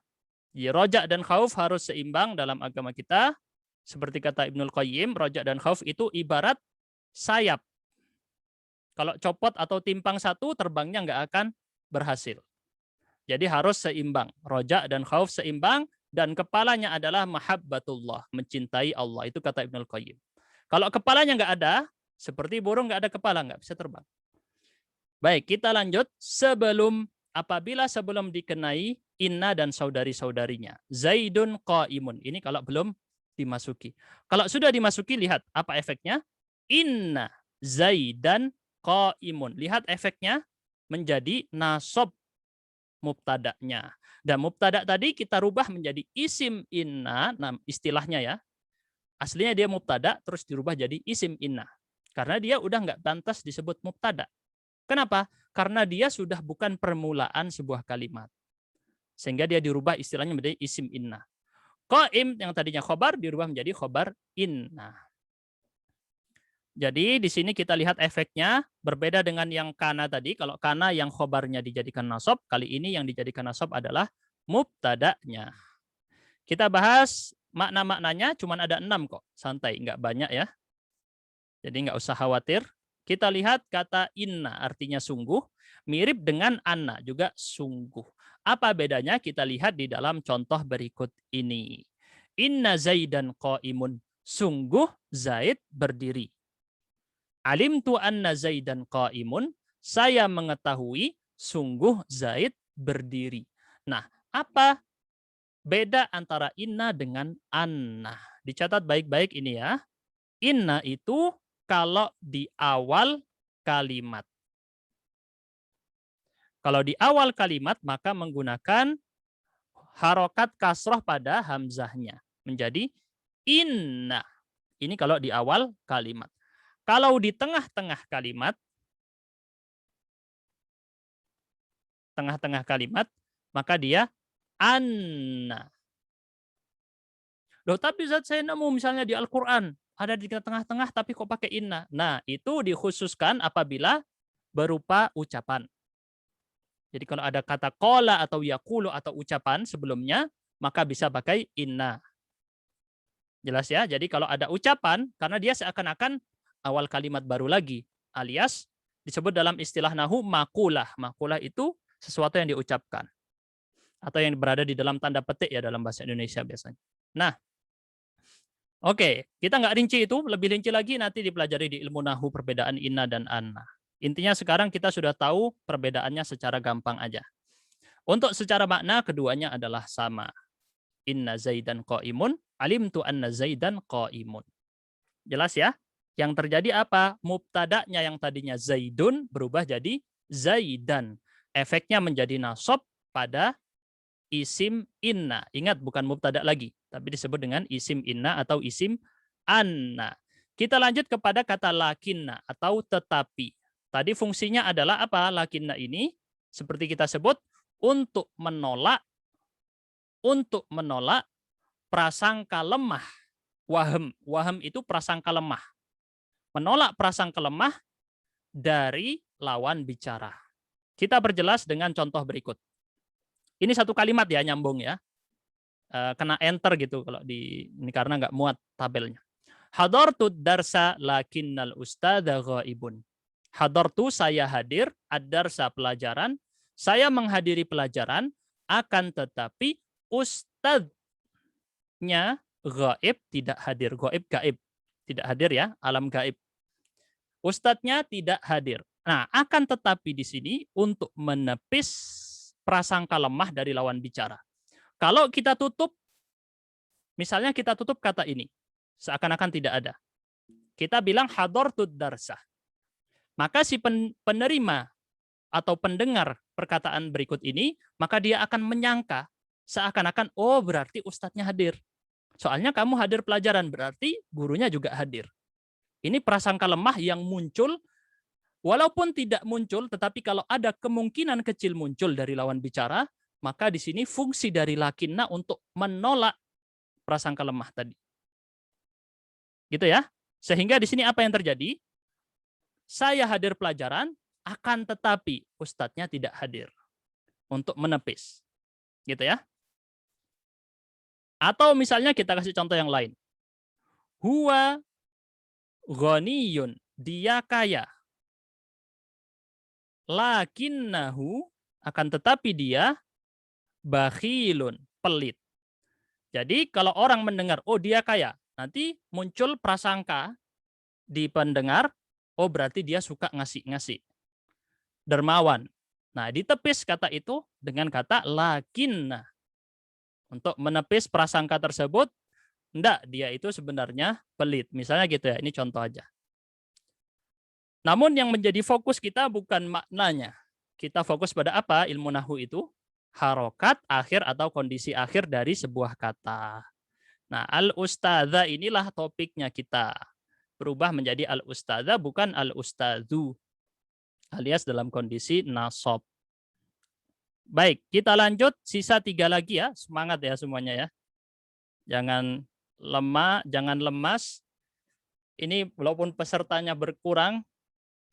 Jadi roja dan khauf harus seimbang dalam agama kita. Seperti kata Ibnul Qayyim, roja dan khauf itu ibarat sayap. Kalau copot atau timpang satu, terbangnya nggak akan berhasil. Jadi harus seimbang. Roja dan khauf seimbang, dan kepalanya adalah mahabbatullah, mencintai Allah. Itu kata Ibnul Qayyim. Kalau kepalanya nggak ada, seperti burung nggak ada kepala, nggak bisa terbang. Baik, kita lanjut. Apabila sebelum dikenai inna dan saudari-saudarinya. Zaidun qaimun. Ini kalau belum dimasuki. Kalau sudah dimasuki, lihat apa efeknya. Inna zaidan qaimun. Lihat efeknya menjadi nasab mubtada'nya. Dan mubtada' tadi kita rubah menjadi isim inna, nah istilahnya ya. Aslinya dia mubtada' terus dirubah jadi isim inna. Karena dia udah nggak pantas disebut mubtada'. Kenapa? Karena dia sudah bukan permulaan sebuah kalimat. Sehingga dia dirubah istilahnya menjadi isim inna. Qaim yang tadinya khobar dirubah menjadi khobar inna. Jadi di sini kita lihat efeknya berbeda dengan yang kana tadi. Kalau kana yang khobarnya dijadikan nasab, kali ini yang dijadikan nasab adalah mubtada'nya. Kita bahas makna-maknanya, cuma ada 6 kok. Santai, nggak banyak ya. Jadi nggak usah khawatir. Kita lihat kata inna artinya sungguh, mirip dengan anna juga sungguh. Apa bedanya? Kita lihat di dalam contoh berikut ini. Inna zaidan qaimun. Sungguh Zaid berdiri. Alimtu anna zaidan qaimun. Saya mengetahui sungguh Zaid berdiri. Nah, apa beda antara inna dengan anna? Dicatat baik-baik ini ya. Inna itu kalau di awal kalimat. Kalau di awal kalimat maka menggunakan harokat kasroh pada hamzahnya. Menjadi inna. Ini kalau di awal kalimat. Kalau di tengah-tengah kalimat, maka dia anna. Loh, tapi Zat saya nemu misalnya di Al-Quran, ada di tengah-tengah tapi kok pakai inna. Nah, itu dikhususkan apabila berupa ucapan. Jadi kalau ada kata qala atau yaqulu atau ucapan sebelumnya, maka bisa pakai inna. Jelas ya? Jadi kalau ada ucapan, karena dia seakan-akan awal kalimat baru lagi, alias disebut dalam istilah nahu makulah. Makulah itu sesuatu yang diucapkan. Atau yang berada di dalam tanda petik ya dalam bahasa Indonesia biasanya. Nah, oke, kita nggak rinci itu, lebih rinci lagi nanti dipelajari di ilmu nahu perbedaan inna dan anna. Intinya sekarang kita sudah tahu perbedaannya secara gampang aja. Untuk secara makna keduanya adalah sama. Inna zaidan qaimun, alimtu anna zaidan qaimun. Jelas ya? Yang terjadi apa? Mubtada'nya yang tadinya zaidun berubah jadi zaidan. Efeknya menjadi nasab pada isim inna. Ingat, bukan mubtada lagi, tapi disebut dengan isim inna atau isim anna. Kita lanjut kepada kata lakinna atau tetapi. Tadi fungsinya adalah apa? Lakinna ini seperti kita sebut untuk menolak prasangka lemah. Waham itu prasangka lemah. Menolak prasangka lemah dari lawan bicara. Kita perjelas dengan contoh berikut. Ini satu kalimat ya, nyambung ya. Kena enter gitu kalau ini karena nggak muat tabelnya. Hadartu darsa lakinnal ustadza ghaibun. Hadartu saya hadir, ad-darsa pelajaran, saya menghadiri pelajaran, akan tetapi ustadznya gaib tidak hadir. Gaib tidak hadir ya, alam gaib. Ustadznya tidak hadir. Nah, akan tetapi di sini untuk menepis prasangka lemah dari lawan bicara. Kalau kita tutup, misalnya kita tutup kata ini, seakan-akan tidak ada. Kita bilang hadartud darsah. Maka si penerima atau pendengar perkataan berikut ini, maka dia akan menyangka seakan-akan, oh berarti ustadznya hadir. Soalnya kamu hadir pelajaran, berarti gurunya juga hadir. Ini prasangka lemah yang muncul Walaupun tidak muncul, tetapi kalau ada kemungkinan kecil muncul dari lawan bicara, maka di sini fungsi dari lakinna untuk menolak prasangka lemah tadi. Gitu ya. Sehingga di sini apa yang terjadi? Saya hadir pelajaran, akan tetapi ustadznya tidak hadir untuk menepis. Gitu ya. Atau misalnya kita kasih contoh yang lain. Huwa ghaniyun, dia kaya. Lakinnahu, akan tetapi dia bakhilun, pelit. Jadi kalau orang mendengar, oh dia kaya, nanti muncul prasangka di pendengar, oh berarti dia suka ngasih-ngasih. Dermawan. Nah, ditepis kata itu dengan kata lakinna. Untuk menepis prasangka tersebut, enggak, dia itu sebenarnya pelit. Misalnya gitu ya, ini contoh aja. Namun yang menjadi fokus kita bukan maknanya. Kita fokus pada apa? Ilmu nahwu itu harokat akhir atau kondisi akhir dari sebuah kata. Nah, al-ustadza inilah topiknya kita. Berubah menjadi al-ustadza bukan al-ustadzu. Alias dalam kondisi nasab. Baik, kita lanjut. Sisa 3 lagi ya. Semangat ya semuanya ya. Jangan lemah, jangan lemas. Ini walaupun pesertanya berkurang,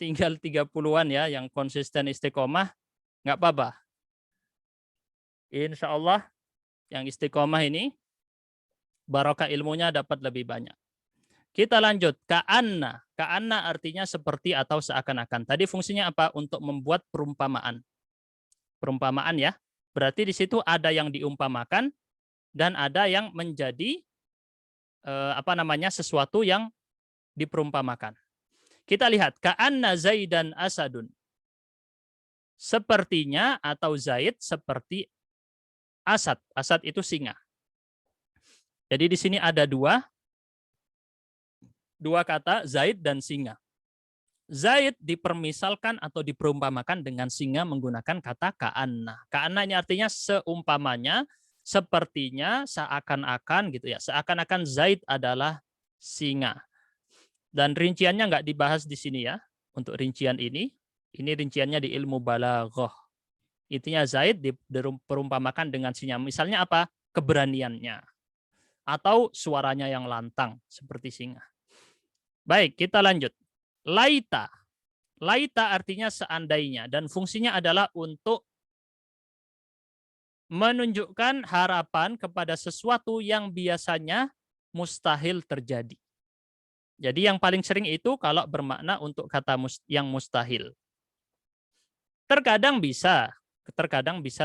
tinggal 30-an ya yang konsisten istiqomah, nggak apa-apa. Insya Allah yang istiqomah ini barokah ilmunya dapat lebih banyak. Kita lanjut. Ka'anna. Ka'anna artinya seperti atau seakan-akan. Tadi fungsinya apa? Untuk membuat perumpamaan. Perumpamaan ya. Berarti di situ ada yang diumpamakan dan ada yang menjadi sesuatu yang diperumpamakan. Kita lihat. Ka'anna Zaidan asadun. Sepertinya atau Zaid seperti asad. Asad itu singa. Jadi di sini ada dua kata, Zaid dan singa. Zaid dipermisalkan atau diperumpamakan dengan singa menggunakan kata ka'anna. Ka'anna ini artinya seumpamanya, sepertinya, seakan-akan gitu ya. Seakan-akan Zaid adalah singa. Dan rinciannya nggak dibahas di sini ya. Untuk rincian ini rinciannya di ilmu balaghah. Intinya Zaid diperumpamakan dengan singa. Misalnya apa? Keberaniannya. Atau suaranya yang lantang seperti singa. Baik, kita lanjut. Laita. Laita artinya seandainya dan fungsinya adalah untuk menunjukkan harapan kepada sesuatu yang biasanya mustahil terjadi. Jadi yang paling sering itu kalau bermakna untuk kata yang mustahil. Terkadang bisa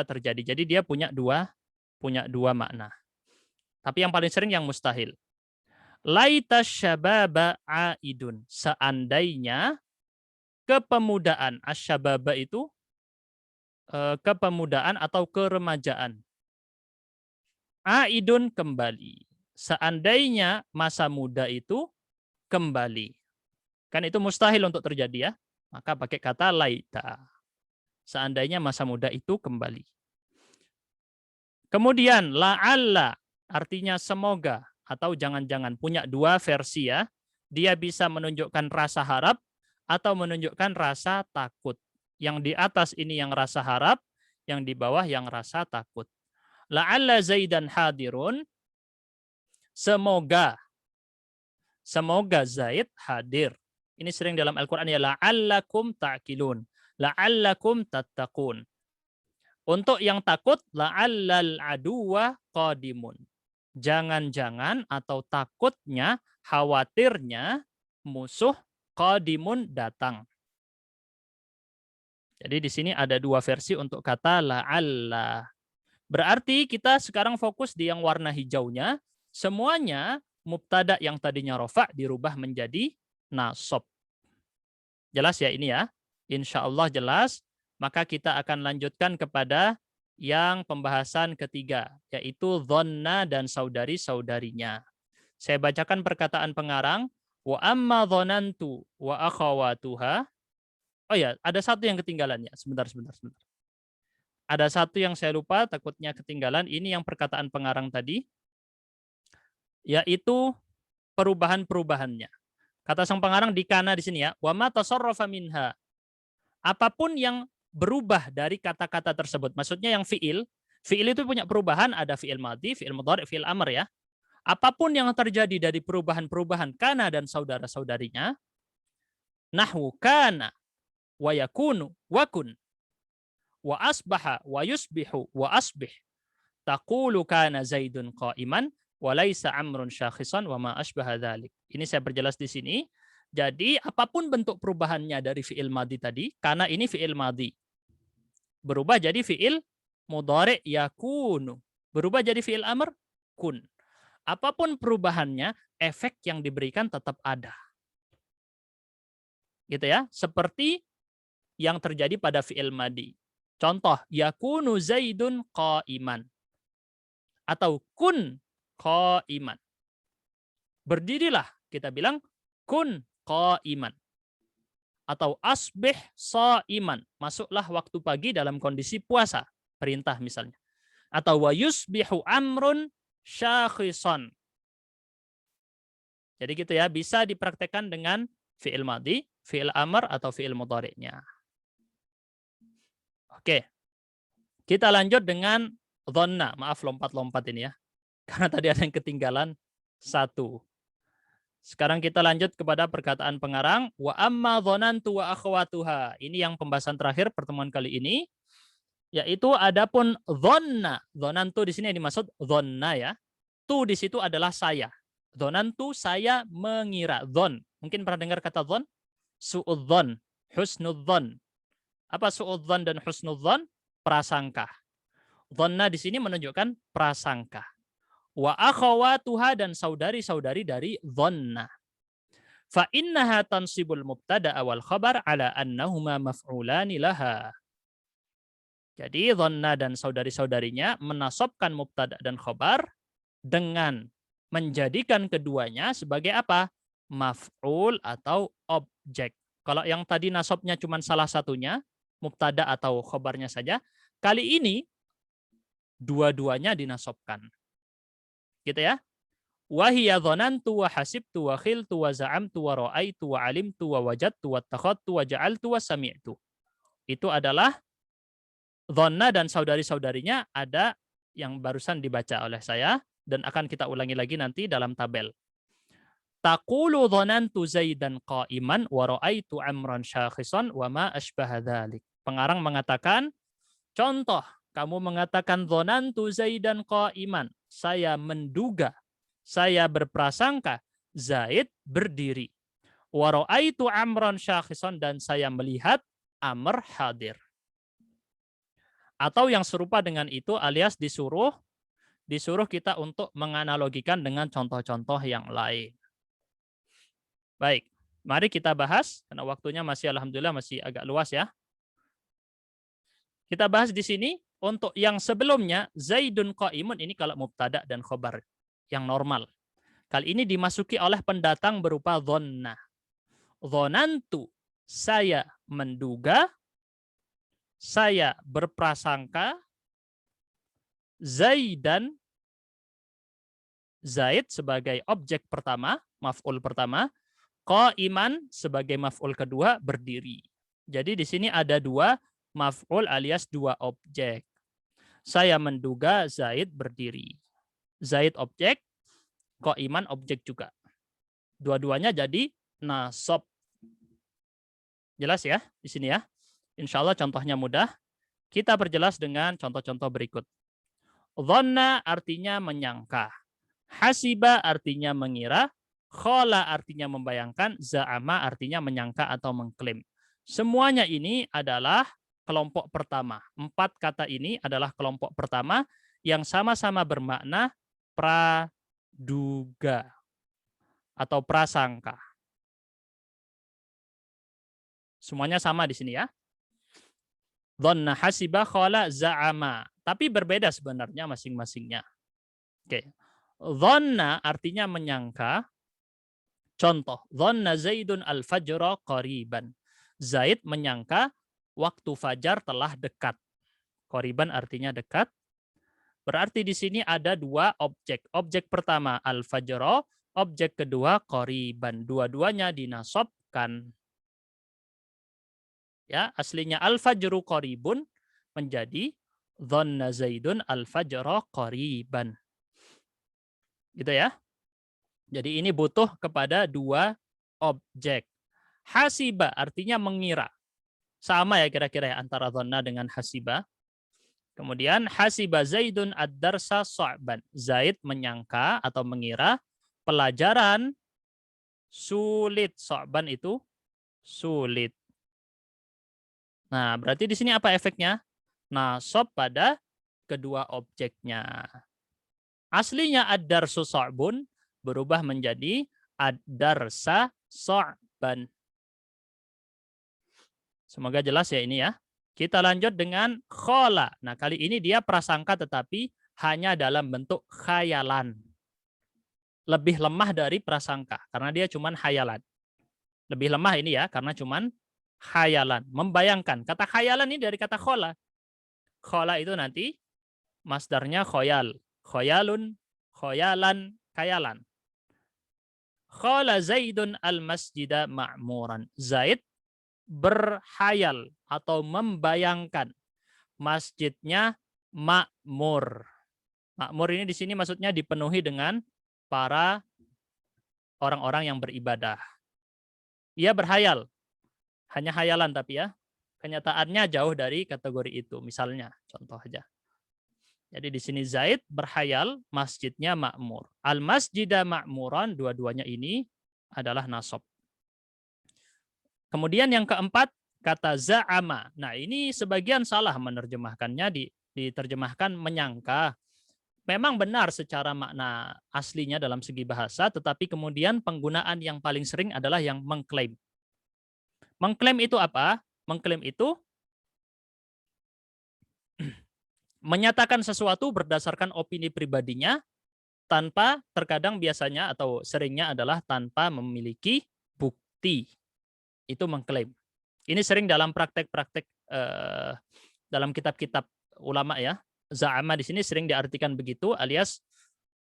terjadi. Jadi dia punya dua makna. Tapi yang paling sering yang mustahil. Laita syababa aidun. Seandainya kepemudaan. Asyababa itu kepemudaan atau keremajaan. Aidun kembali. Seandainya masa muda itu kembali. Kan itu mustahil untuk terjadi ya. Maka pakai kata laita. Seandainya masa muda itu kembali. Kemudian la'alla artinya semoga atau jangan-jangan, punya dua versi ya. Dia bisa menunjukkan rasa harap atau menunjukkan rasa takut. Yang di atas ini yang rasa harap, yang di bawah yang rasa takut. La'alla Zaidan hadirun, semoga Zaid hadir. Ini sering dalam Al-Quran ya, la'allakum ta'kilun, la'allakum tattaqun. Untuk yang takut, la'allal aduwa qadimun. Jangan-jangan atau takutnya, khawatirnya musuh qadimun datang. Jadi di sini ada dua versi untuk kata la'alla. Berarti kita sekarang fokus di yang warna hijaunya. Semuanya mubtada yang tadinya rofa dirubah menjadi nasab. Jelas ya ini ya? Insya Allah jelas. Maka kita akan lanjutkan kepada yang pembahasan ketiga, yaitu dhonna dan saudari-saudarinya. Saya bacakan perkataan pengarang. Wa amma dhonantu wa akhawatuha. Oh ya, ada satu yang ketinggalan ya. Sebentar. Ada satu yang saya lupa, takutnya ketinggalan. Ini yang perkataan pengarang tadi, yaitu perubahan-perubahannya. Kata sang pengarang di kana di sini ya. Wa ma tasarrafa minha. Apapun yang berubah dari kata-kata tersebut. Maksudnya yang fiil itu punya perubahan, ada fiil madhi, fiil mudhari, fiil amr ya. Apapun yang terjadi dari perubahan-perubahan kana dan saudara-saudarinya, nahwu kana wa yakunu wa kun wa asbaha wa yusbihu wa asbih. Taqulu kana Zaidun qa'iman wa laisa Amrun syakhisan wa ma asbaha dzalik. Ini saya perjelas di sini. Jadi apapun bentuk perubahannya dari fiil madhi tadi, karena ini fiil madhi, berubah jadi fiil mudhari yakunu, berubah jadi fiil amr kun. Apapun perubahannya, efek yang diberikan tetap ada. Gitu ya, seperti yang terjadi pada fiil madhi. Contoh, yakunu Zaidun qa'iman atau kun qa'iman. Berdirilah, kita bilang kun qa'iman. Atau asbih sha'iman, masuklah waktu pagi dalam kondisi puasa, perintah misalnya. Atau wa yusbihu amrun syakhisan. Jadi gitu ya, bisa dipraktekkan dengan fi'il madhi, fi'il amr atau fi'il mudhari'nya. Oke. Kita lanjut dengan dhanna. Maaf lompat-lompat ini ya. Karena tadi ada yang ketinggalan satu. Sekarang kita lanjut kepada perkataan pengarang. Wa amma dhanantu wa akhwatuha. Ini yang pembahasan terakhir pertemuan kali ini. Yaitu adapun dhanna. Dhanantu di sini yang dimaksud dhanna ya. Tu di situ adalah saya. Dhanantu saya mengira. Dhon. Mungkin pernah dengar kata dhon? Su'udzon. Husnudzon. Apa su'udzon dan husnudzon? Prasangka. Dhanna di sini menunjukkan prasangka. Wa akhawatuha dan saudari-saudari dari dhanna. Fa innaha tansibul mubtada awal khabar ala annahuma maf'ulani laha. Jadi dhanna dan saudari-saudarinya menasabkan mubtada dan khabar dengan menjadikan keduanya sebagai apa? Maf'ul atau objek. Kalau yang tadi nasabnya cuma salah satunya, mubtada atau khabarnya saja, kali ini dua-duanya dinasabkan. Gitu ya. Wa hiya dhanantu wa hasibtu wa khiltu wa za'amtu wa ra'aitu wa alimtu wa wajadtu wa takhadtu wa ja'altu wa sami'tu. Itu adalah dhanna dan saudari-saudarinya ada yang barusan dibaca oleh saya dan akan kita ulangi lagi nanti dalam tabel. Taqulu dhanantu Zaidan qa'iman wa ra'aitu Amran syakhisan wa ma asbaha dzalik. Pengarang mengatakan, contoh, kamu mengatakan dhanantu Zaidan qa'iman. Saya menduga, saya berprasangka Zaid berdiri. Wa ra'aitu Amran syakhisan dan saya melihat Amr hadir. Atau yang serupa dengan itu alias disuruh kita untuk menganalogikan dengan contoh-contoh yang lain. Baik, mari kita bahas karena waktunya masih alhamdulillah masih agak luas ya. Kita bahas di sini untuk yang sebelumnya Zaidun qa'imun ini kalau mubtada dan khobar yang normal. Kali ini dimasuki oleh pendatang berupa dhanna. Dhanantu, saya menduga, saya berprasangka, Zaidan, Zaid sebagai objek pertama, maf'ul pertama, qa'iman sebagai maf'ul kedua, berdiri. Jadi di sini ada dua maf'ul alias dua objek. Saya menduga Zaid berdiri. Zaid objek, qa'iman objek juga. Dua-duanya jadi nasab. Jelas ya di sini ya. Insya Allah contohnya mudah. Kita perjelas dengan contoh-contoh berikut. Dhanna artinya menyangka. Hasiba artinya mengira. Khala artinya membayangkan. Za'ama artinya menyangka atau mengklaim. Semuanya ini adalah kelompok pertama. 4 kata ini adalah kelompok pertama yang sama-sama bermakna praduga atau prasangka. Semuanya sama di sini ya. Dhanna, hasiba, khala, za'ama. Tapi berbeda sebenarnya masing-masingnya. Oke. Dhanna artinya menyangka. Contoh, dhanna Zaidun al-fajra qariban. Zaid menyangka waktu fajar telah dekat. Qariban artinya dekat. Berarti di sini ada dua objek. Objek pertama al-fajra, objek kedua qariban. Dua-duanya dinasabkan. Ya, aslinya al-fajru qaribun menjadi dhanna Zaidun al-fajra qariban. Gitu ya. Jadi ini butuh kepada dua objek. Hasiba artinya mengira. Sama ya kira-kira ya antara dhanna dengan hasiba. Kemudian hasiba Zaidun ad-darsa sa'ban. Zaid menyangka atau mengira pelajaran sulit. Sa'ban itu sulit. Nah, berarti di sini apa efeknya? Nasab pada kedua objeknya. Aslinya ad-darsu sa'bun berubah menjadi ad-darsa sa'ban. Semoga jelas ya ini ya. Kita lanjut dengan khola. Nah, kali ini dia prasangka tetapi hanya dalam bentuk khayalan. Lebih lemah dari prasangka karena dia cuman khayalan. Lebih lemah ini ya karena cuman khayalan, membayangkan. Kata khayalan ini dari kata khola. Khola itu nanti masdarnya khoyal. Khoyalun, khoyalan, khayalan. Khala Zaidun al-masjida ma'muran. Zaid berhayal atau membayangkan masjidnya makmur. Makmur ini di sini maksudnya dipenuhi dengan para orang-orang yang beribadah. Ia berhayal, hanya hayalan tapi ya, kenyataannya jauh dari kategori itu. Misalnya, contoh aja. Jadi di sini Zaid berhayal masjidnya makmur. Al-masjida ma'muran, dua-duanya ini adalah nasab. Kemudian yang keempat, kata za'ama. Nah ini sebagian salah menerjemahkannya, diterjemahkan menyangka. Memang benar secara makna aslinya dalam segi bahasa, tetapi kemudian penggunaan yang paling sering adalah yang mengklaim. Mengklaim itu apa? Mengklaim itu menyatakan sesuatu berdasarkan opini pribadinya tanpa terkadang biasanya atau seringnya adalah tanpa memiliki bukti. Itu mengklaim. Ini sering dalam praktek-praktek dalam kitab-kitab ulama ya. Za'ama di sini sering diartikan begitu alias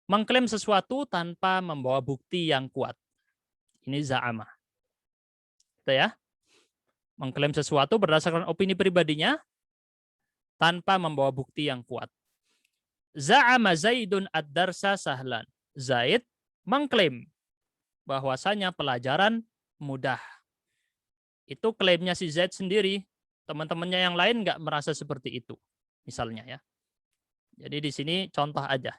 mengklaim sesuatu tanpa membawa bukti yang kuat. Ini za'ama. Gitu ya. Mengklaim sesuatu berdasarkan opini pribadinya tanpa membawa bukti yang kuat. Za'ama Zaidun ad-darsa sahlan. Zaid mengklaim bahwasanya pelajaran mudah. Itu klaimnya si Zaid sendiri. Teman-temannya yang lain nggak merasa seperti itu. Misalnya ya. Jadi di sini contoh aja.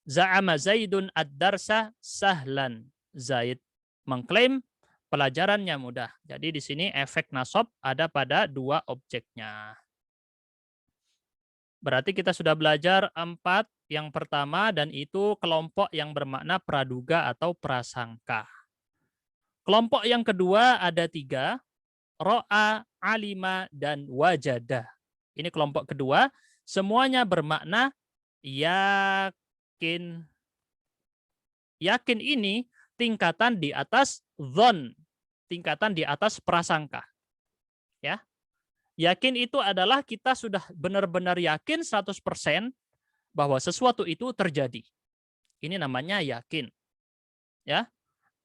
Za'ama Zaidun ad-darsa sahlan. Zaid mengklaim pelajarannya mudah. Jadi di sini efek nasab ada pada dua objeknya. Berarti kita sudah belajar 4 yang pertama dan itu kelompok yang bermakna praduga atau prasangka. Kelompok yang kedua ada 3, ro'a, alima, dan wajada. Ini kelompok kedua, semuanya bermakna yakin. Yakin ini tingkatan di atas dhon, tingkatan di atas prasangka. Ya. Yakin itu adalah kita sudah benar-benar yakin 100% bahwa sesuatu itu terjadi. Ini namanya yakin. Ya.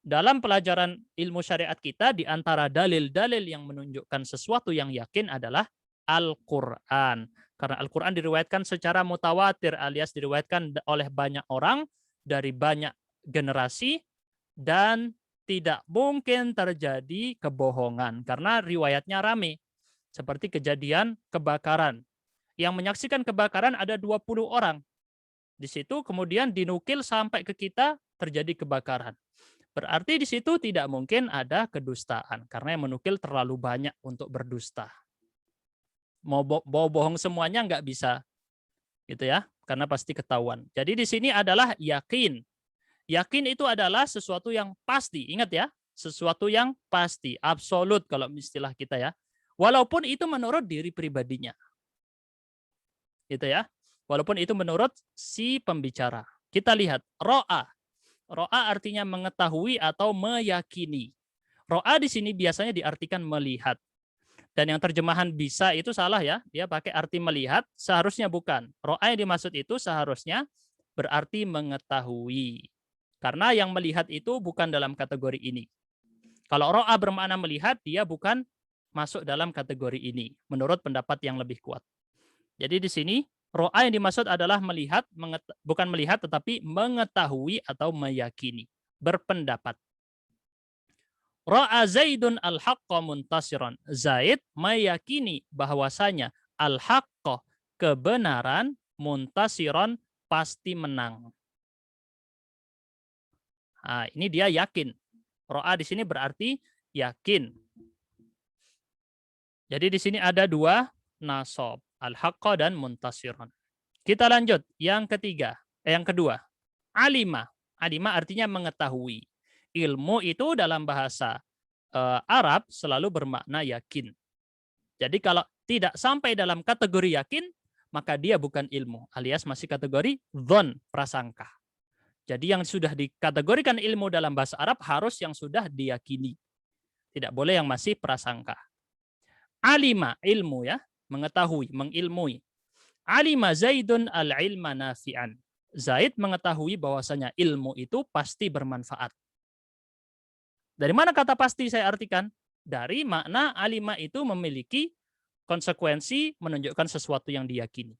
Dalam pelajaran ilmu syariat kita di antara dalil-dalil yang menunjukkan sesuatu yang yakin adalah Al-Qur'an. Karena Al-Qur'an diriwayatkan secara mutawatir alias diriwayatkan oleh banyak orang dari banyak generasi dan tidak mungkin terjadi kebohongan karena riwayatnya rame. Seperti kejadian kebakaran. Yang menyaksikan kebakaran ada 20 orang. Di situ kemudian dinukil sampai ke kita terjadi kebakaran. Berarti di situ tidak mungkin ada kedustaan. Karena yang menukil terlalu banyak untuk berdusta. Mau bohong semuanya nggak bisa. Gitu ya. Karena pasti ketahuan. Jadi di sini adalah yakin. Yakin itu adalah sesuatu yang pasti. Ingat ya. Sesuatu yang pasti. Absolut kalau istilah kita ya. Walaupun itu menurut diri pribadinya. Gitu ya. Walaupun itu menurut si pembicara. Kita lihat ro'a. Ro'a artinya mengetahui atau meyakini. Ro'a di sini biasanya diartikan melihat. Dan yang terjemahan bisa itu salah ya. Dia pakai arti melihat, seharusnya bukan. Ro'a yang dimaksud itu seharusnya berarti mengetahui. Karena yang melihat itu bukan dalam kategori ini. Kalau ro'a bermakna melihat, dia bukan masuk dalam kategori ini menurut pendapat yang lebih kuat. Jadi di sini ro'a yang dimaksud adalah melihat, bukan melihat tetapi mengetahui atau meyakini, berpendapat. Ra'a Zaidun al-haqqa muntasiran. Zaid meyakini bahwasanya al-haqqa, kebenaran, muntasiran, pasti menang. Nah, ini dia yakin. Ra'a di sini berarti yakin. Jadi di sini ada dua nasab, al-haqqa dan muntasiran. Kita lanjut yang ketiga, yang kedua. Alima. Alima artinya mengetahui. Ilmu itu dalam bahasa Arab selalu bermakna yakin. Jadi kalau tidak sampai dalam kategori yakin, maka dia bukan ilmu, alias masih kategori dhon, prasangka. Jadi yang sudah dikategorikan ilmu dalam bahasa Arab harus yang sudah diyakini. Tidak boleh yang masih prasangka. Alima, ilmu ya, mengetahui, mengilmui. Alima Zaidun al-ilma nafi'an. Zaid mengetahui bahwasanya ilmu itu pasti bermanfaat. Dari mana kata pasti saya artikan? Dari makna alima itu memiliki konsekuensi menunjukkan sesuatu yang diyakini.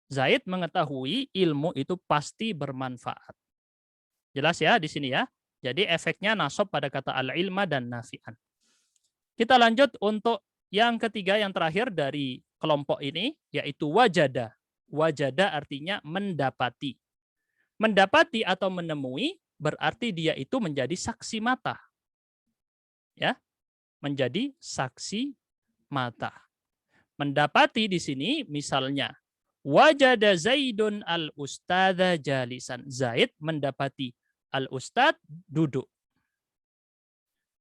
Zaid mengetahui ilmu itu pasti bermanfaat. Jelas ya di sini ya. Jadi efeknya nasab pada kata al-ilma dan nafi'an. Kita lanjut untuk yang ketiga, yang terakhir dari kelompok ini, yaitu wajada. Wajada artinya mendapati. Mendapati atau menemui berarti dia itu menjadi saksi mata. Ya, menjadi saksi mata. Mendapati di sini misalnya wajada Zaidun al-ustadza jalisan. Zaid mendapati al-ustadz duduk.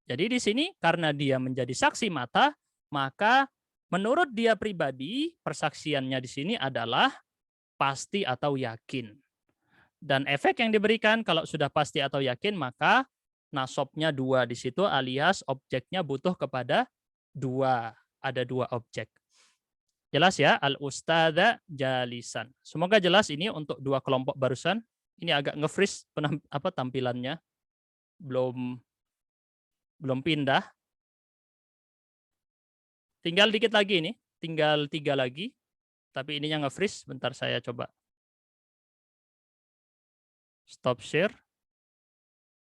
Jadi di sini karena dia menjadi saksi mata, maka menurut dia pribadi persaksiannya di sini adalah pasti atau yakin. Dan efek yang diberikan kalau sudah pasti atau yakin, maka nasabnya dua di situ, alias objeknya butuh kepada dua. Ada dua objek. Jelas ya, al-ustadza jalisan. Semoga jelas ini untuk dua kelompok barusan. Ini agak nge-freeze tampilannya. Belum pindah. Tinggal dikit lagi ini, tinggal 3 lagi. Tapi ininya nge-freeze, bentar saya coba. Stop share.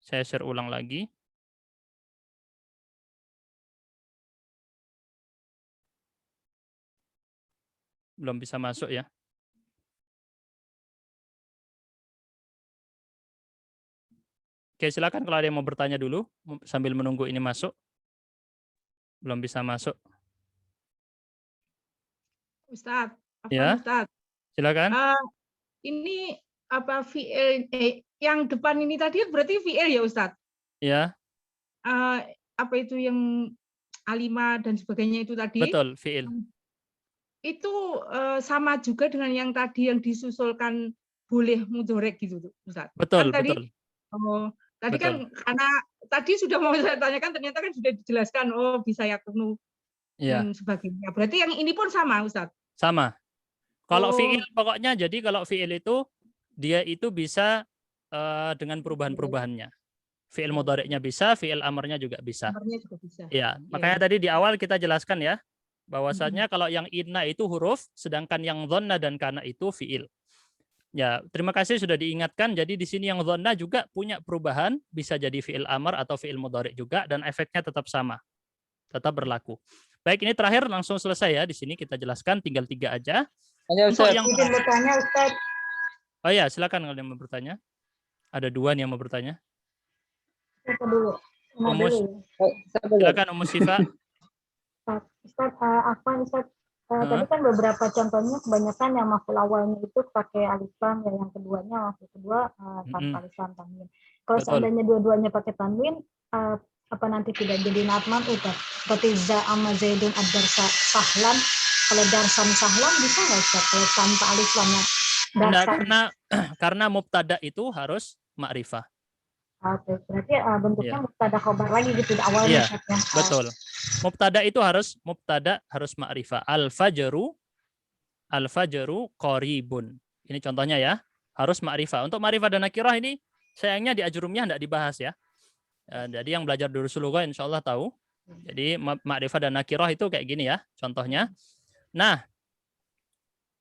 Saya share ulang lagi. Belum bisa masuk ya. Oke, silakan kalau ada yang mau bertanya dulu sambil menunggu ini masuk. Belum bisa masuk. Ustadz, Ya, Ustadz? silakan. Ini apa VL yang depan ini tadi berarti VL ya Ustadz? Ya. Apa itu yang alima dan sebagainya itu tadi? Betul, fi'il. Itu sama juga dengan yang tadi yang disusulkan boleh mudhorek gitu Ustadz. Betul, kan tadi, betul. Tadi betul. Kan karena tadi sudah mau saya tanyakan ternyata kan sudah dijelaskan bisa yakunu dan sebagainya. Berarti yang ini pun sama Ustadz? Sama. Kalau fi'il pokoknya jadi kalau fi'il itu dia itu bisa dengan perubahan-perubahannya. Fi'il mudhari'nya bisa, fi'il amarnya juga bisa. Amarnya juga bisa. Ya, makanya tadi di awal kita jelaskan ya, bahwasanya kalau yang inna itu huruf, sedangkan yang dhanna dan kana itu fi'il. Ya, terima kasih sudah diingatkan. Jadi di sini yang dhanna juga punya perubahan, bisa jadi fi'il amar atau fi'il mudhari' juga, dan efeknya tetap sama, tetap berlaku. Baik, ini terakhir langsung selesai ya. Di sini kita jelaskan, tinggal 3 aja. Untuk yang bertanya Ustaz. Oh ya, silakan kalau yang mau bertanya. Ada 2 nih yang mau bertanya. Siapa dulu? Silakan Ummu Syifa. Ustaz, Ustaz, tadi kan beberapa contohnya kebanyakan yang maf'ul awalnya itu pakai alif lam, ya, yang keduanya maf'ul kedua tanpa alif lam tanwin. Kalau seandainya dua-duanya pakai tanwin, apa nanti tidak jadi naat man'ut? Seperti za'ama Zaidun ad-darsa sahlan. Kalau darsan sahlan bisa nggak Ustaz? Kalau tanpa alif lam ya. Karena mubtada itu harus ma'rifah. Oke, berarti bentuknya mubtada khobar lagi gitu di awalnya. Iya, betul. Mubtada itu harus ma'rifah. Al-fajru qaribun. Ini contohnya ya, harus ma'rifah. Untuk ma'rifah dan nakirah ini sayangnya di ajrumiyah enggak dibahas ya. Jadi yang belajar Durusul Lughah insyaallah tahu. Jadi ma'rifah dan nakirah itu kayak gini ya contohnya. Nah,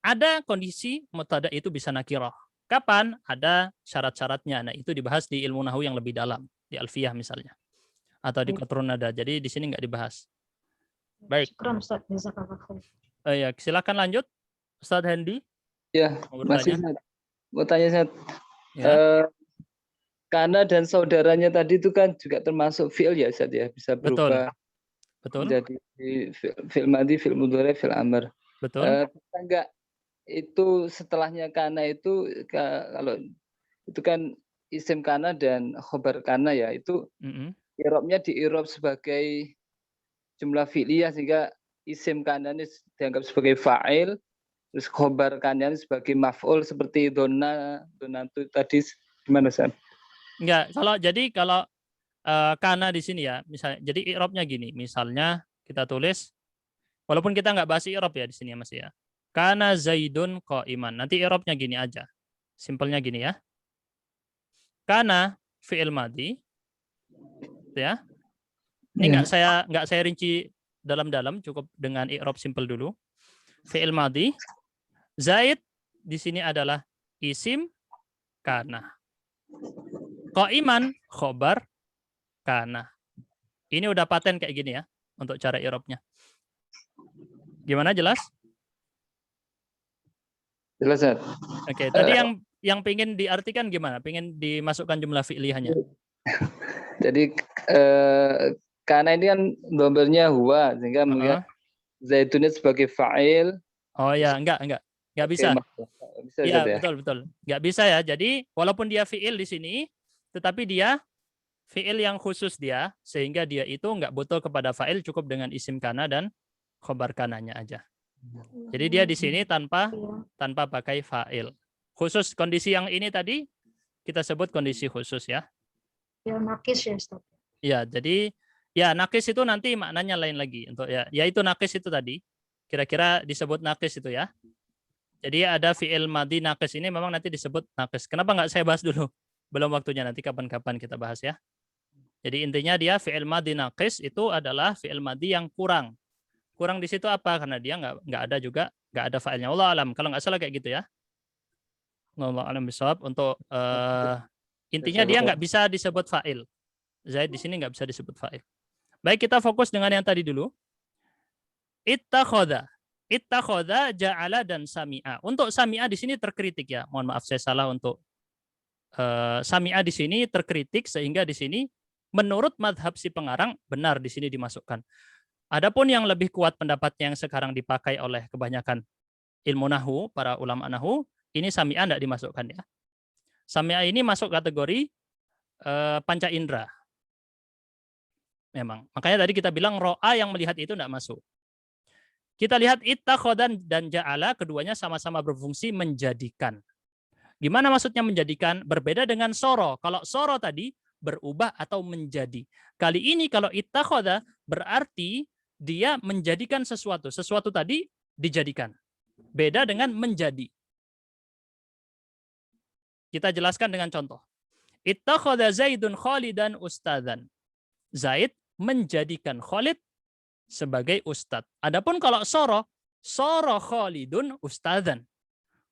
ada kondisi mubtada itu bisa nakirah. Kapan? Ada syarat-syaratnya. Nah, itu dibahas di ilmu nahwu yang lebih dalam, di alfiyah misalnya. Atau di qatrun nada. Jadi di sini nggak dibahas. Baik. Syukran Ustaz, jazakallah khair. Ya, silakan lanjut Ustaz Hendy. Ya, masih mau tanya Ustaz. Ya. Kana dan saudaranya tadi itu kan juga termasuk fi'il ya Ustaz ya, bisa berubah. Betul. Jadi fi'il madhi, fi'il mudhari, fi'il amr. Betul. Enggak itu setelahnya kana itu kalau itu kan isim kana dan khobar kana ya, itu i'rabnya di-i'rab sebagai jumlah fi'liyah sehingga isim kana ini dianggap sebagai fa'il, terus khobar kana ini sebagai maf'ul seperti donatu tadi gimana Ustaz? Enggak, kalau kana di sini ya, misalnya jadi i'rabnya gini, misalnya kita tulis walaupun kita nggak bahas i'rab ya di sini ya Mas ya. Kana Zaidun qa'iman. Nanti i'rabnya gini aja. Simpelnya gini ya. Kana fi'il madhi ya. Ini nggak saya rinci dalam-dalam, cukup dengan i'rab simpel dulu. Fi'il madhi. Zaid di sini adalah isim kana. Qa'iman khobar kana. Ini udah paten kayak gini ya untuk cara i'rabnya. Gimana, jelas? Jelas, Ustaz. Oke, tadi yang pengen diartikan gimana? Pengen dimasukkan jumlah fi'liyahnya. Jadi karena ini kan dombernya huwa sehingga melihat Zaidun sebagai fa'il. Oh ya, enggak bisa. Bisa ya, ya, betul. Enggak bisa ya. Jadi walaupun dia fi'il di sini, tetapi dia fi'il yang khusus dia, sehingga dia itu enggak butuh kepada fa'il, cukup dengan isim kana dan khobar kananya aja. Jadi dia di sini tanpa pakai fa'il. Khusus kondisi yang ini tadi kita sebut kondisi khusus ya. Ya, nakis ya Ustaz. Ya, jadi ya nakis itu nanti maknanya lain lagi untuk ya itu nakis itu tadi. Kira-kira disebut nakis itu ya. Jadi ada fi'il madhi nakis ini memang nanti disebut nakis. Kenapa nggak saya bahas dulu? Belum waktunya, nanti kapan-kapan kita bahas ya. Jadi intinya dia fi'il madhi nakis itu adalah fi'il madhi yang kurang. Kurang di situ apa? Karena dia nggak ada fa'ilnya. Allah alam. Kalau nggak salah kayak gitu ya. Allah alam bisawab. Untuk intinya dia nggak bisa disebut fa'il. Zaid di sini nggak bisa disebut fa'il. Baik, kita fokus dengan yang tadi dulu. Ittakhadha, ja'ala dan sami'a. Untuk sami'a di sini terkritik ya. Mohon maaf saya salah untuk sami'a di sini terkritik sehingga di sini menurut madhab si pengarang benar di sini dimasukkan. Adapun yang lebih kuat pendapatnya yang sekarang dipakai oleh kebanyakan ilmu nahwu, para ulama nahwu, ini sami'a tidak dimasukkan ya. Sami'a ini masuk kategori panca indera. Memang. Makanya tadi kita bilang ro'a yang melihat itu tidak masuk. Kita lihat ittakhadha dan ja'ala, keduanya sama-sama berfungsi menjadikan. Gimana maksudnya menjadikan? Berbeda dengan soro. Kalau soro tadi berubah atau menjadi. Kali ini kalau ittakhadha berarti dia menjadikan sesuatu. Sesuatu tadi dijadikan. Beda dengan menjadi. Kita jelaskan dengan contoh. Ittakhadha Zaidun Khalidan ustadzan. Zaid menjadikan Khalid sebagai ustadz. Adapun kalau soro Khalidun ustadzan.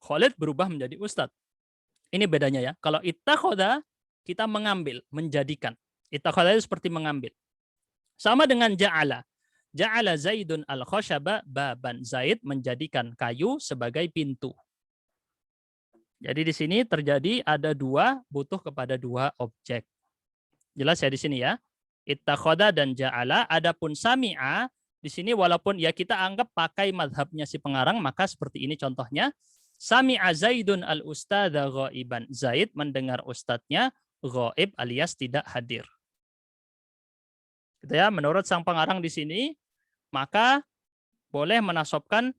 Khalid berubah menjadi ustadz. Ini bedanya ya. Kalau ittakhadha kita mengambil, menjadikan. Ittakhadha itu seperti mengambil. Sama dengan ja'ala. Ja'ala Zaidun al-khashaba baban. Zaid menjadikan kayu sebagai pintu. Jadi di sini terjadi ada butuh kepada dua objek. Jelas ya di sini ya. Ittakhadha dan ja'ala. Adapun sami'a di sini walaupun ya kita anggap pakai madhabnya si pengarang, maka seperti ini contohnya. Sami'a Zaidun al-ustadha ghaiban. Zaid mendengar ustadznya ghaib alias tidak hadir. Gitu ya, menurut sang pengarang di sini, maka boleh menasobkan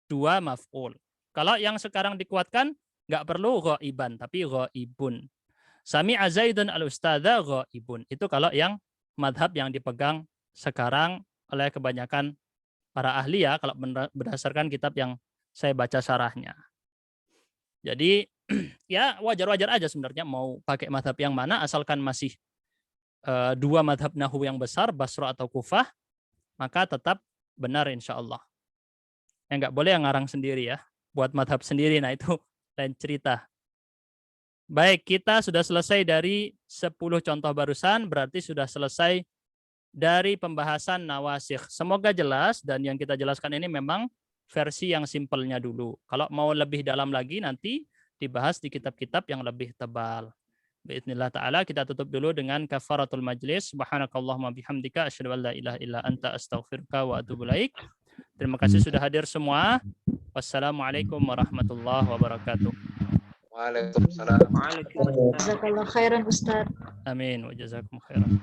dua maf'ul. Kalau yang sekarang dikuatkan, nggak perlu ghaiban, tapi ghaibun. Sami'a Zaidun al-ustadha ghaibun. Itu kalau yang madhab yang dipegang sekarang oleh kebanyakan para ahli ya, kalau berdasarkan kitab yang saya baca syarahnya. Jadi ya wajar-wajar aja sebenarnya mau pakai madhab yang mana, asalkan masih dua madhab nahwu yang besar, Basra atau Kufah, maka tetap benar insya Allah. Yang nggak boleh yang ngarang sendiri ya, buat madhab sendiri, nah itu lain cerita. Baik, kita sudah selesai dari 10 contoh barusan, berarti sudah selesai dari pembahasan nawasikh. Semoga jelas, dan yang kita jelaskan ini memang versi yang simpelnya dulu. Kalau mau lebih dalam lagi nanti dibahas di kitab-kitab yang lebih tebal. Bismillah ta'ala, kita tutup dulu dengan kafaratul majlis. Subhanakallahumma bihamdika asyhadu an la ilaha illa anta astaghfiruka wa atubu ilaik. Terima kasih sudah hadir semua. Wassalamualaikum warahmatullahi wabarakatuh. Waalaikumsalam. Jazakallah khairan Ustaz. Amin wa jazakum khairan.